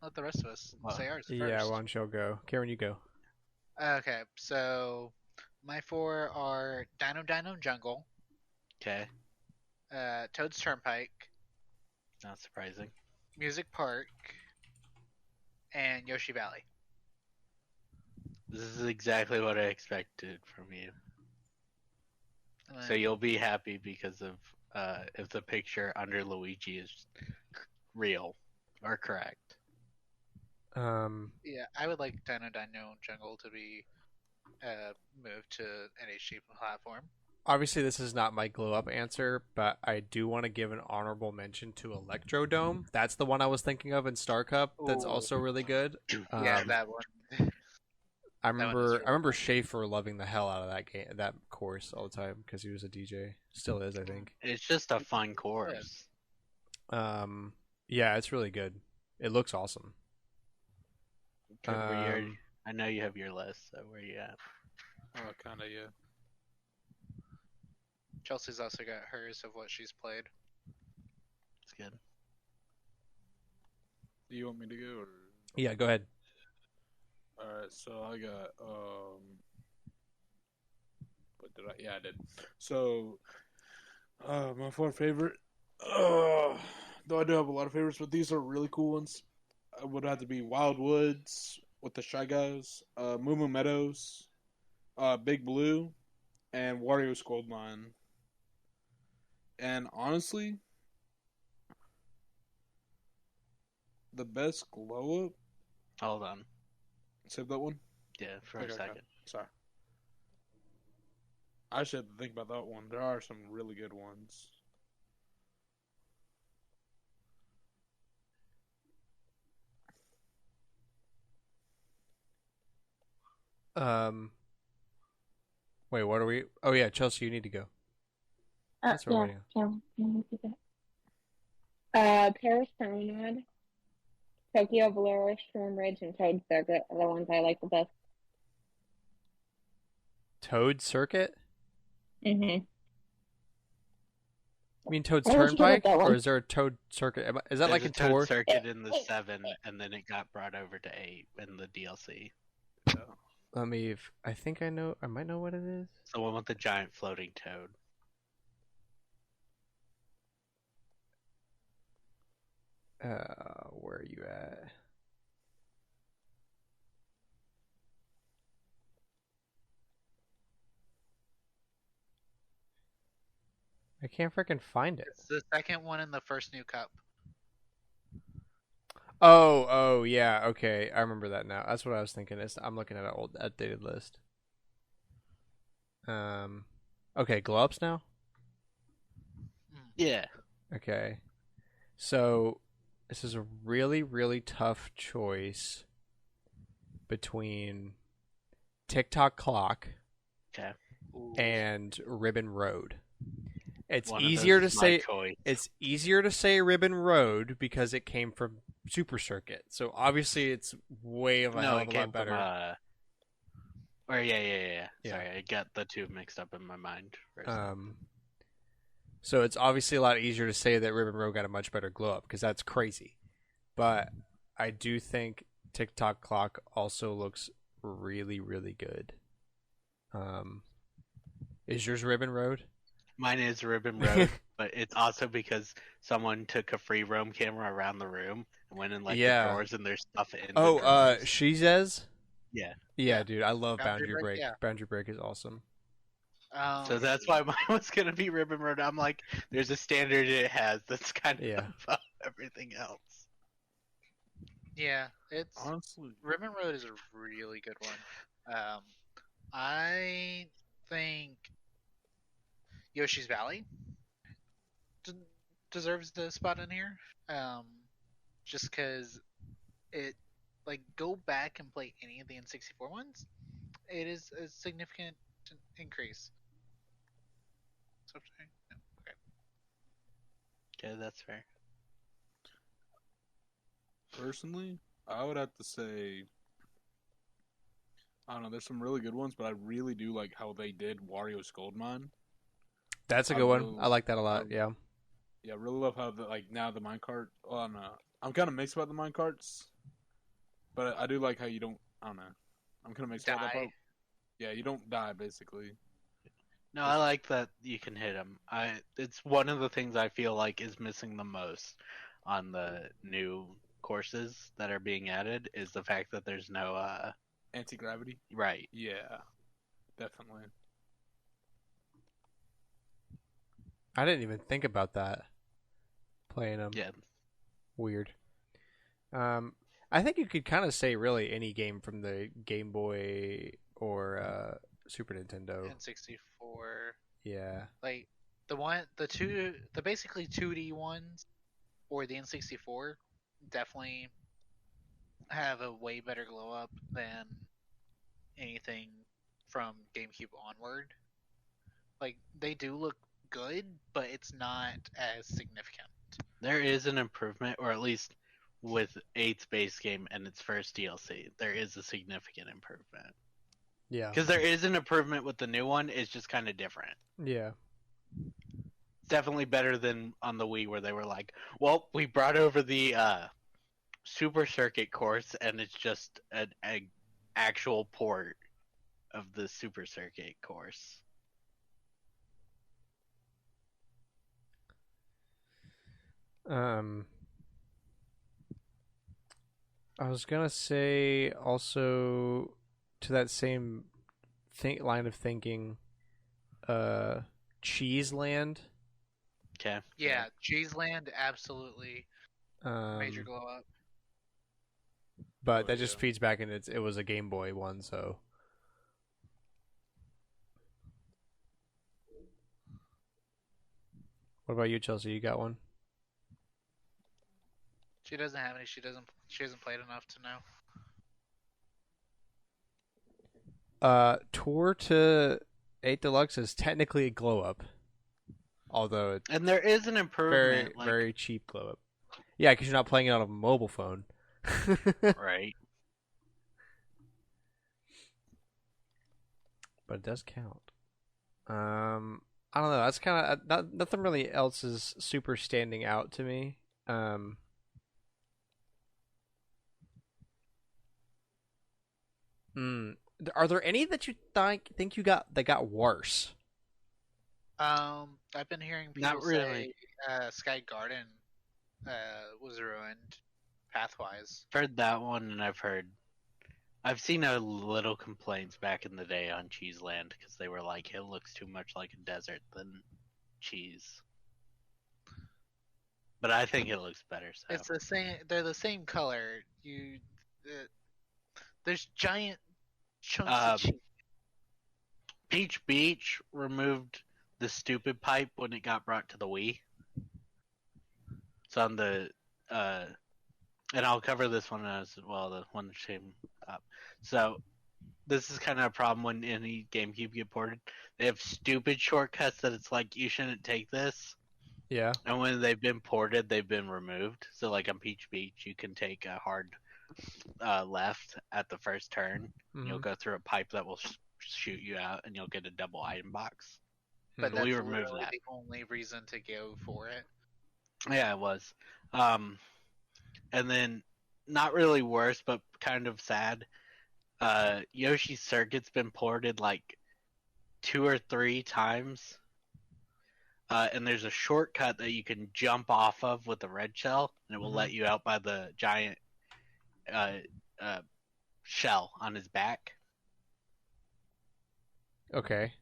[SPEAKER 4] let the rest of us
[SPEAKER 3] Well,
[SPEAKER 4] say ours
[SPEAKER 1] Yeah,
[SPEAKER 4] first.
[SPEAKER 1] why don't you go? Karen, you go.
[SPEAKER 4] Okay, so my four are Dino Dino Jungle,
[SPEAKER 3] okay,
[SPEAKER 4] Toad's Turnpike,
[SPEAKER 3] not surprising.
[SPEAKER 4] Music Park, and Yoshi Valley.
[SPEAKER 3] This is exactly what I expected from you.
[SPEAKER 4] And
[SPEAKER 3] So
[SPEAKER 4] then-
[SPEAKER 3] you'll be happy because of if the picture under Luigi is real or correct.
[SPEAKER 4] yeah, I would like Dino Dino Jungle to be moved to an HD platform.
[SPEAKER 1] Obviously, this is not my glow up answer, but I do want to give an honorable mention to Electrodome. That's the one I was thinking of in Star Cup. That's
[SPEAKER 4] Ooh.
[SPEAKER 1] also really good.
[SPEAKER 4] Yeah, that one.
[SPEAKER 1] I
[SPEAKER 4] one is
[SPEAKER 1] remember.
[SPEAKER 4] really
[SPEAKER 1] I remember
[SPEAKER 4] fun.
[SPEAKER 1] Schaefer loving the hell out of that game, that course all the time because he was a DJ. Still is, I think.
[SPEAKER 3] It's just a fun course.
[SPEAKER 1] Yeah, it's really good. It looks awesome.
[SPEAKER 3] Okay, where
[SPEAKER 1] Um,
[SPEAKER 3] I know you have your list, so where you at?
[SPEAKER 5] Oh, kind of, yeah.
[SPEAKER 4] Chelsea's also got hers of what she's played.
[SPEAKER 3] It's good.
[SPEAKER 5] Do you want me to go? Or...
[SPEAKER 1] Yeah, go ahead.
[SPEAKER 5] Alright, so I got, what did I, yeah, I did. So, my four favorite, though I do have a lot of favorites, but these are really cool ones. It would have to be Wild Woods with the Shy Guys, Moo Moo Meadows, Big Blue, and Wario's Gold Mine. And honestly, the best glow up,
[SPEAKER 3] Hold on.
[SPEAKER 5] save that one.
[SPEAKER 3] Yeah, for
[SPEAKER 5] Okay,
[SPEAKER 3] a
[SPEAKER 5] okay.
[SPEAKER 3] second.
[SPEAKER 5] Sorry. I should think about that one. There are some really good ones.
[SPEAKER 1] Wait, what are we? Oh yeah, Chelsea, you need to go. That's what we're waiting on.
[SPEAKER 2] Paris Promenade, Tokyo Valora, Storm Ridge, and Toad Circuit are the ones I like the best.
[SPEAKER 1] Toad Circuit?
[SPEAKER 2] Mm-hmm.
[SPEAKER 1] You mean Toad's
[SPEAKER 2] Why don't you go with
[SPEAKER 1] Turnpike,
[SPEAKER 2] that one?
[SPEAKER 1] or is there a Toad Circuit? Is that
[SPEAKER 3] There's
[SPEAKER 1] like
[SPEAKER 3] a
[SPEAKER 1] a
[SPEAKER 3] Toad
[SPEAKER 1] tour?
[SPEAKER 3] Circuit in the 7, and then it got brought over to 8 in the DLC.
[SPEAKER 1] Let me. I think I know. I might know what it is.
[SPEAKER 3] It's the one with the giant floating toad.
[SPEAKER 1] Where are you at? I can't freaking find it.
[SPEAKER 4] It's the second one in the first new cup.
[SPEAKER 1] Oh, yeah. Okay, I remember that now. That's what I was thinking. I'm looking at an old, outdated list. Okay, glow ups now.
[SPEAKER 3] Yeah.
[SPEAKER 1] Okay, so this is a really, really tough choice between TikTok Clock
[SPEAKER 3] Okay.
[SPEAKER 1] and Ribbon Road. It's
[SPEAKER 3] One of
[SPEAKER 1] easier to
[SPEAKER 3] those is my
[SPEAKER 1] say.
[SPEAKER 3] choice.
[SPEAKER 1] It's easier to say Ribbon Road because it came from Super Circuit. So obviously it's way of a hell
[SPEAKER 3] No,
[SPEAKER 1] of
[SPEAKER 3] it
[SPEAKER 1] a
[SPEAKER 3] came
[SPEAKER 1] lot better.
[SPEAKER 3] from Or yeah.
[SPEAKER 1] Yeah.
[SPEAKER 3] Sorry, I got the two mixed up in my mind. For a second.
[SPEAKER 1] So it's obviously a lot easier to say that Ribbon Road got a much better glow up because that's crazy. But I do think TikTok Clock also looks really, really good. Is yours Ribbon Road?
[SPEAKER 3] Mine is Ribbon Road, but it's also because someone took a free roam camera around the room and went in like
[SPEAKER 1] Yeah.
[SPEAKER 3] the drawers and there's stuff in the
[SPEAKER 1] Oh,
[SPEAKER 3] drawers.
[SPEAKER 1] she says?
[SPEAKER 3] Yeah.
[SPEAKER 1] Yeah, dude, I love
[SPEAKER 4] Boundary
[SPEAKER 1] Boundary
[SPEAKER 4] Break,
[SPEAKER 1] Break.
[SPEAKER 4] yeah.
[SPEAKER 1] Boundary Break is awesome.
[SPEAKER 3] So that's why mine was gonna be Ribbon Road. I'm like, there's a standard it has that's kind
[SPEAKER 1] Yeah.
[SPEAKER 3] of above everything else.
[SPEAKER 4] Yeah, it's
[SPEAKER 5] Honestly,
[SPEAKER 4] Ribbon Road is a really good one. I think Yoshi's Valley deserves the spot in here. Just because it, like, go back and play any of the N64 ones, it is a significant increase. So, no, okay.
[SPEAKER 3] Okay, that's fair.
[SPEAKER 5] personally, I would have to say, I don't know, there's some really good ones, but I really do like how they did Wario's Gold Mine.
[SPEAKER 1] That's a
[SPEAKER 5] I
[SPEAKER 1] good one.
[SPEAKER 5] will-
[SPEAKER 1] I like that a lot. Yeah.
[SPEAKER 5] Yeah, I really love how now the minecart. Well, I don't know. I'm kind of mixed about the minecarts, but I do like how you don't. I don't know. I'm kind of mixed about that
[SPEAKER 4] Die.
[SPEAKER 5] part. Yeah, you don't die basically.
[SPEAKER 3] No, I like that you can hit them. It's one of the things I feel like is missing the most on the new courses that are being added is the fact that there's no
[SPEAKER 5] Anti-gravity.
[SPEAKER 3] right.
[SPEAKER 5] Yeah, definitely.
[SPEAKER 1] I didn't even think about that. Playing them.
[SPEAKER 3] Yeah.
[SPEAKER 1] Weird. I think you could kind of say really any game from the Game Boy or Super Nintendo.
[SPEAKER 4] N64.
[SPEAKER 1] Yeah.
[SPEAKER 4] Like the basically 2D ones or the N64 definitely have a way better glow up than anything from GameCube onward. Like they do look good, but it's not as significant.
[SPEAKER 3] There is an improvement, or at least with 8's base game and its first DLC, there is a significant improvement.
[SPEAKER 1] Yeah.
[SPEAKER 3] Because there is an improvement with the new one, it's just kind of different.
[SPEAKER 1] Yeah.
[SPEAKER 3] It's definitely better than on the Wii where they were like, well, we brought over the Super Circuit course and it's just an actual port of the Super Circuit course.
[SPEAKER 1] I was gonna say also to that same line of thinking, Cheese Land.
[SPEAKER 3] Okay.
[SPEAKER 4] Yeah, Cheeseland absolutely major
[SPEAKER 1] Um,
[SPEAKER 4] glow up.
[SPEAKER 1] but
[SPEAKER 5] Oh,
[SPEAKER 1] that just
[SPEAKER 5] yeah.
[SPEAKER 1] feeds back in it was a Game Boy one, so. What about you, Chelsea? You got one?
[SPEAKER 4] She doesn't have any. She hasn't played enough to know.
[SPEAKER 1] Tour to 8 Deluxe is technically a glow up, although it's
[SPEAKER 3] And there is an
[SPEAKER 1] very,
[SPEAKER 3] improvement.
[SPEAKER 1] very cheap glow up. Yeah, because you're not playing it on a mobile phone.
[SPEAKER 3] Right.
[SPEAKER 1] But it does count. I don't know. That's kind of nothing really else is super standing out to me. Hmm. Are there any that you think you got worse?
[SPEAKER 4] I've been hearing people
[SPEAKER 3] Not really.
[SPEAKER 4] say Sky Garden was ruined pathwise.
[SPEAKER 3] Heard that one, and I've seen a little complaints back in the day on Cheeseland because they were like, it looks too much like a desert than cheese. But I think it looks better. So
[SPEAKER 4] It's the same. They're the same color. There's giant chunks of cheese.
[SPEAKER 3] Peach Beach removed the stupid pipe when it got brought to the Wii. It's on the and I'll cover this one as well, the one that came up. So this is kind of a problem when any GameCube get ported. They have stupid shortcuts that it's like you shouldn't take this.
[SPEAKER 1] Yeah.
[SPEAKER 3] And when they've been ported, they've been removed. So like on Peach Beach, you can take a hard left at the first turn.
[SPEAKER 1] Mhm.
[SPEAKER 3] You'll go through a pipe that will shoot you out, and you'll get a double item box.
[SPEAKER 4] But
[SPEAKER 3] we
[SPEAKER 4] that's
[SPEAKER 3] removed
[SPEAKER 4] literally
[SPEAKER 3] that.
[SPEAKER 4] the only reason to go for it.
[SPEAKER 3] Yeah, it was. And then not really worse, but kind of sad. Yoshi's Circuit's been ported like 2 or 3 times. And there's a shortcut that you can jump off of with the red shell, and it will let you out by the giant shell on his back.
[SPEAKER 1] Okay.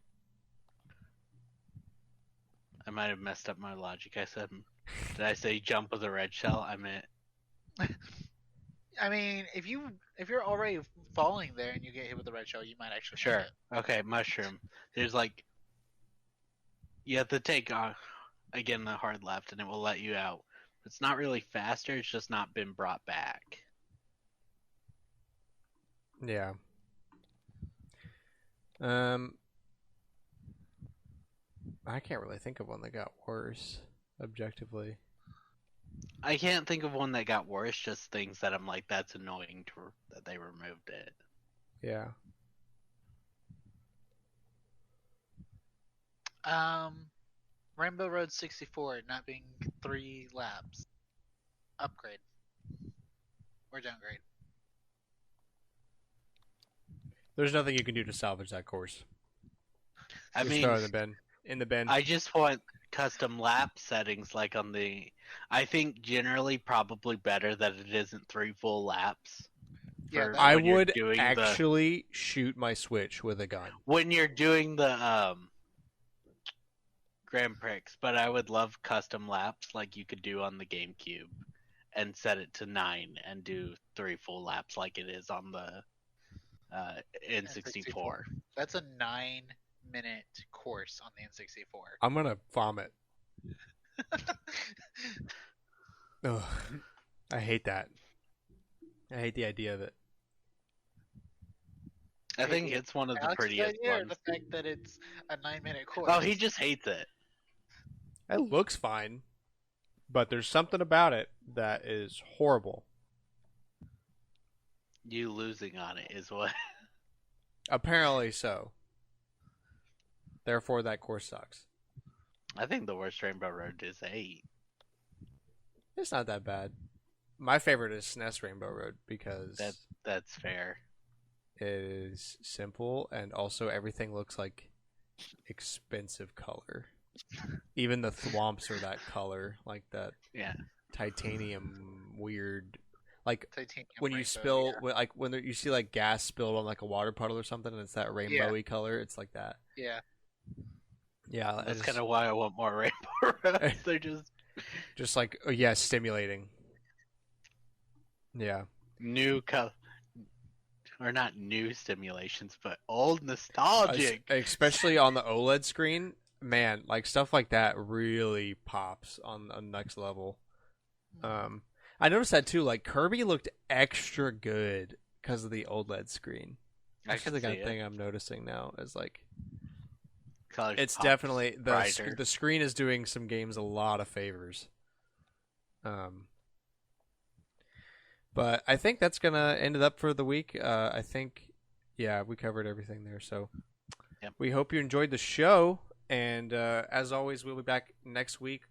[SPEAKER 3] I might have messed up my logic. Did I say jump with a red shell? I meant.
[SPEAKER 4] I mean, if you're already falling there and you get hit with the red shell, you might actually
[SPEAKER 3] Sure.
[SPEAKER 4] hit it.
[SPEAKER 3] Okay, mushroom. There's like. You have to take again the hard left, and it will let you out. It's not really faster. It's just not been brought back.
[SPEAKER 1] Yeah. I can't really think of one that got worse, objectively.
[SPEAKER 3] I can't think of one that got worse. Just things that I'm like, that's annoying that they removed it.
[SPEAKER 1] Yeah.
[SPEAKER 4] Rainbow Road 64 not being 3 laps. Upgrade. Or downgrade.
[SPEAKER 1] There's nothing you can do to salvage that course.
[SPEAKER 3] I
[SPEAKER 1] Just
[SPEAKER 3] mean,
[SPEAKER 1] throw it in the bin. In the bin.
[SPEAKER 3] I just want custom lap settings like on the. I think generally probably better that it isn't 3 full laps.
[SPEAKER 4] Yeah,
[SPEAKER 3] for
[SPEAKER 4] that-
[SPEAKER 1] I
[SPEAKER 3] when you're
[SPEAKER 1] would
[SPEAKER 3] doing
[SPEAKER 1] actually shoot my Switch with a gun.
[SPEAKER 3] when you're doing the Grand Prix, but I would love custom laps like you could do on the GameCube, and set it to 9 and do 3 full laps like it is on the N64.
[SPEAKER 4] That's a 9-minute course on the N64.
[SPEAKER 1] I'm gonna vomit. Ugh. I hate that. I hate the idea of it.
[SPEAKER 3] I think it's one of the
[SPEAKER 4] Alex's
[SPEAKER 3] prettiest
[SPEAKER 4] idea or
[SPEAKER 3] ones.
[SPEAKER 4] the fact that it's a 9-minute course.
[SPEAKER 3] Oh, he just hates it.
[SPEAKER 1] It looks fine, but there's something about it that is horrible.
[SPEAKER 3] You losing on it is what.
[SPEAKER 1] Apparently so. Therefore, that course sucks.
[SPEAKER 3] I think the worst Rainbow Road is 8.
[SPEAKER 1] It's not that bad. My favorite is SNES Rainbow Road because
[SPEAKER 3] That's fair.
[SPEAKER 1] it is simple and also everything looks like expensive color. Even the thwomps are that color, like that
[SPEAKER 3] Yeah.
[SPEAKER 1] titanium weird. Like
[SPEAKER 4] Titanium
[SPEAKER 1] when you
[SPEAKER 4] rainbow,
[SPEAKER 1] spill,
[SPEAKER 4] yeah.
[SPEAKER 1] like when you see like gas spilled on like a water puddle or something, and it's that rainbowy color. It's like that.
[SPEAKER 4] Yeah.
[SPEAKER 1] Yeah,
[SPEAKER 3] That's kind of why I want more Rainbow Roads. They're
[SPEAKER 1] just like yeah, stimulating. Yeah.
[SPEAKER 3] new color. Or not new stimulations, but old nostalgic.
[SPEAKER 1] Especially on the OLED screen, man, like stuff like that really pops on the next level. I noticed that too. Like Kirby looked extra good because of the OLED screen.
[SPEAKER 3] I
[SPEAKER 1] That's
[SPEAKER 3] can
[SPEAKER 1] the
[SPEAKER 3] see
[SPEAKER 1] kind of
[SPEAKER 3] it.
[SPEAKER 1] thing I'm noticing now. Is like
[SPEAKER 3] Colors
[SPEAKER 1] it's
[SPEAKER 3] pops
[SPEAKER 1] definitely
[SPEAKER 3] brighter.
[SPEAKER 1] the screen is doing some games a lot of favors. But I think that's gonna end it up for the week. I think, yeah, we covered everything there. So
[SPEAKER 3] Yep.
[SPEAKER 1] we hope you enjoyed the show, and as always, we'll be back next week.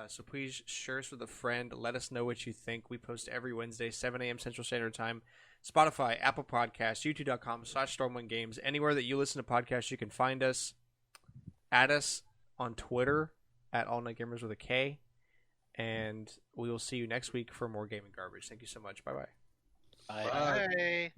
[SPEAKER 1] So please share us with a friend. Let us know what you think. We post every Wednesday, 7 a.m. Central Standard Time. Spotify, Apple Podcasts, YouTube.com/StormwindGames. Anywhere that you listen to podcasts, you can find us. Add us on Twitter at AllNightGamers with a K. And we will see you next week for more gaming garbage. Thank you so much. Bye-bye.
[SPEAKER 3] Bye.
[SPEAKER 5] Bye.
[SPEAKER 4] Bye.